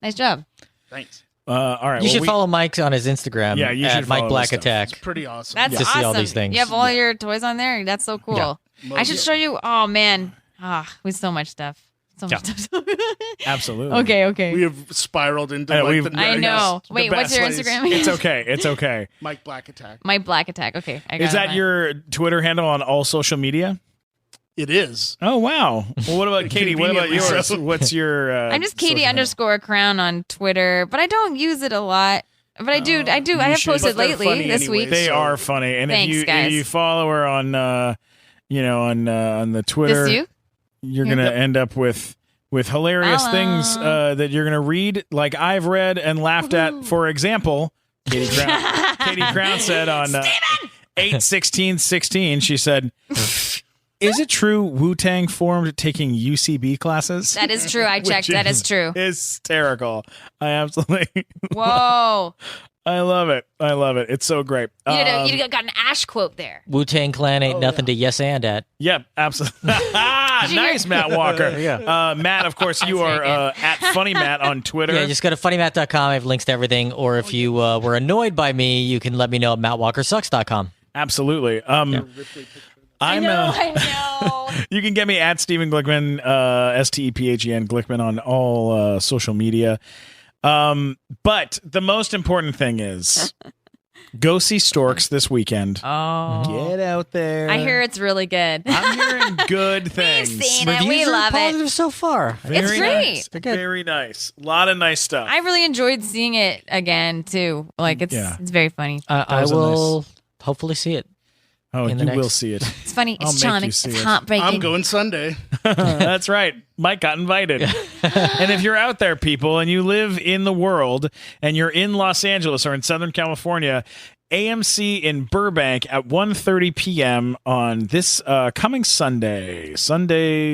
Nice job. Thanks. all right. You well, should follow Mike on his Instagram. Yeah, you at should follow Mike his Black stuff. Attack. It's pretty awesome. That's To awesome. see all these things. You have all your toys on there. That's so cool. Yeah. I should show you. Oh man, with so much stuff. So much Yeah. stuff. Absolutely. Okay. We have spiraled into Yeah, like we've- the I next- know. the Wait, what's best your place. Instagram? It's okay. It's okay. Mike Black Attack. My Black Attack. Okay. I got Is that it. your Twitter handle on all social media? It is. Oh wow. Well, what about Katie? What about Conveniently yours? so. What's your? I'm just Katie social handle? _crown on Twitter, but I don't use it a lot. But I do. I you have should. posted But they're lately funny this anyway. week. They So- are funny, and Thanks, if guys. you follow her on, on the Twitter, This you? you're gonna end up with hilarious Hello. things that you're gonna read, like I've read and laughed at. For example, Katie Crown said on 8/16/16, she said, "Is it true Wu-Tang formed taking UCB classes?" That is true. I checked. That is true. Hysterical. I absolutely, Whoa. I love it. I love it. It's so great. You got an Ash quote there. Wu-Tang Clan ain't nothing to yes and at. Yep, absolutely. Nice, Matt Walker. Yeah. Matt, of course, you That's are very at Funny Matt on Twitter. Yeah, just go to funnymat.com. I have links to everything. Or if you were annoyed by me, you can let me know at mattwalkersucks.com. Absolutely. I I'm. know. You can get me at Stephen Glickman, STEPHEN Glickman on all social media. But the most important thing is go see Storks this weekend. Oh. Get out there. I hear it's really good. I'm hearing good things. seen it. We Reviews are love it. positive so far. Very great. Nice. They're good. Very nice. A lot of nice stuff. I really enjoyed seeing it again too. Like it's very funny. I was a will hopefully see it. Oh, in you the will next- see it. It's funny. I'll It's make charming. you It's see it. heartbreaking. I'm going Sunday. That's right. Mike got invited. And if you're out there, people, and you live in the world, and you're in Los Angeles or in Southern California, AMC in Burbank at 1:30 p.m. on this coming Sunday. Sunday.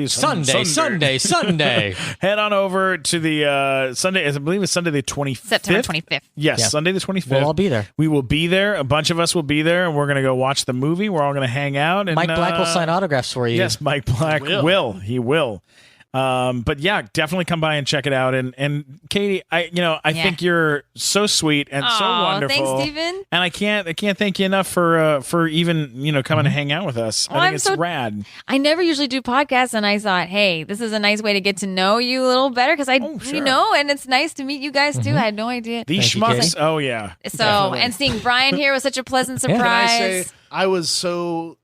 Head on over to the Sunday, I believe it's Sunday the 25th. September 25th. Yes, Yeah. Sunday the 25th. We'll all be there. We will be there. A bunch of us will be there, and we're going to go watch the movie. We're all going to hang out. And, Mike Black will sign autographs for you. Yes, Mike Black will. He will. But yeah, definitely come by and check it out. And Katie, I think you're so sweet and so wonderful. Thanks, Steven. And I can't thank you enough for even coming to hang out with us. I think it's rad. I never usually do podcasts, and I thought, hey, this is a nice way to get to know you a little better because and it's nice to meet you guys too. I had no idea. These schmucks. Oh yeah. So Definitely. and seeing Brian here was such a pleasant surprise. Can I say I was so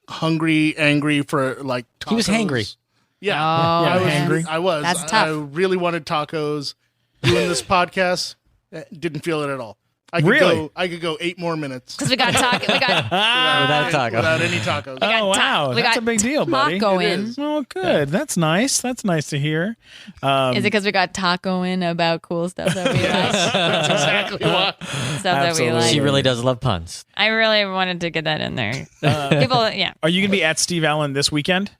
hungry, angry for tacos. He was hangry. Yeah, I was hangry. I was. That's tough. I really wanted tacos. Doing this podcast, didn't feel it at all. I could go 8 more minutes because we got taco. Without a taco. without any tacos. Oh wow, that's a big deal, buddy. Taco It in. is. Oh, good. That's nice. That's nice to hear. Is it because we got taco in about cool stuff that we like? That's exactly why. Stuff that we Absolutely. like. She really does love puns. I really wanted to get that in there. People, yeah, Are you going to be at Steve Allen this weekend?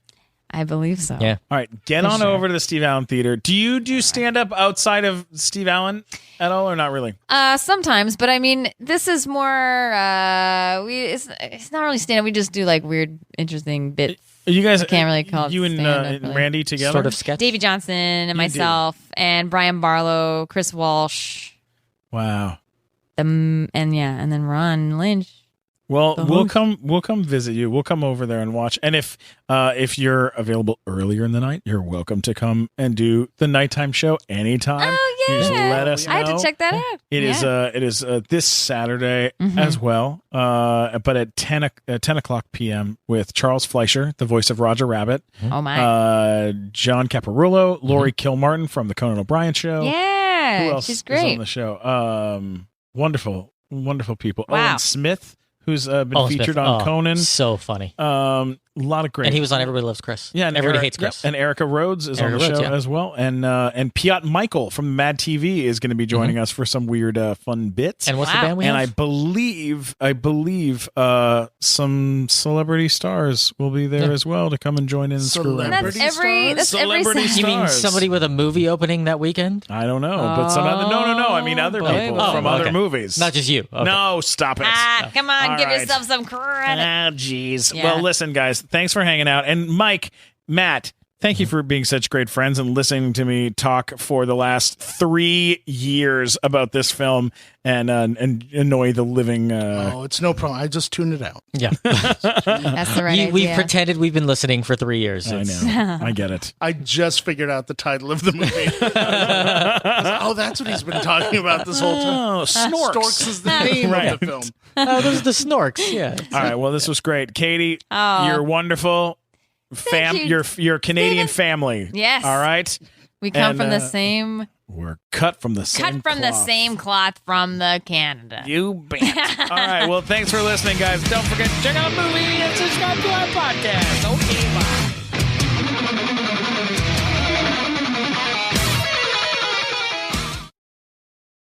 I believe so. Yeah. All right, get on over to the Steve Allen Theater. Do you do stand up outside of Steve Allen at all, or not really? Sometimes, but I mean, this is more. It's not really stand up. We just do weird, interesting bits. You guys can't really call it you and stand-up, really. Randy together. Sort of sketch. Davey Johnson and myself and Brian Barlow, Chris Walsh, Wow. and then Ron Lynch. Well, we'll come visit you. We'll come over there and watch. And if you're available earlier in the night, you're welcome to come and do the nighttime show anytime. Oh yeah, You just let us know. I had to check that out. It is this Saturday as well, but at 10 o'clock p.m. with Charles Fleischer, the voice of Roger Rabbit. Oh my. John Caparulo, Lori Kilmartin from the Conan O'Brien Show. Yeah, Who else she's is great. on the show? Wonderful people. Wow. Owen Smith, who's been featured on Conan. So funny. A lot of great. And he was on Everybody Loves Chris. Yeah, and Everybody Hates Chris. And Erica Rhodes is on the Rhodes, show as well, and Piotr Michael from Mad TV is going to be joining us for some weird fun bits. And what's the band we and have? I believe some celebrity stars will be there as well to come and join in and screw around. That's every Celebrity Saturday. You mean stars. somebody with a movie opening that weekend? I don't know, but some other no. I mean other people from other movies. Not just you. Okay. No, stop it. Come on, All give right. yourself some credit. Ah, jeez. Yeah. Well, listen, guys, thanks for hanging out. And Mike, Matt, thank you for being such great friends and listening to me talk for the last 3 years about this film and annoy the living. Oh, it's no problem. I just tuned it out. Yeah. That's the right idea. We've pretended we've been listening for 3 years. I know. I get it. I just figured out the title of the movie. Oh, that's what he's been talking about this whole time. Oh, Snorks. Storks is the name of the film. Oh, those are the Snorks. Yeah. All right. Well, this was great, Katie. Oh. You're wonderful. you. You're Canadian family. Yes. All right. We come And, from the same. We're cut from the same. the cloth. same cloth from the Canada. You bet. All right. Well, thanks for listening, guys. Don't forget to check out the movie and subscribe to our podcast. Okay, bye.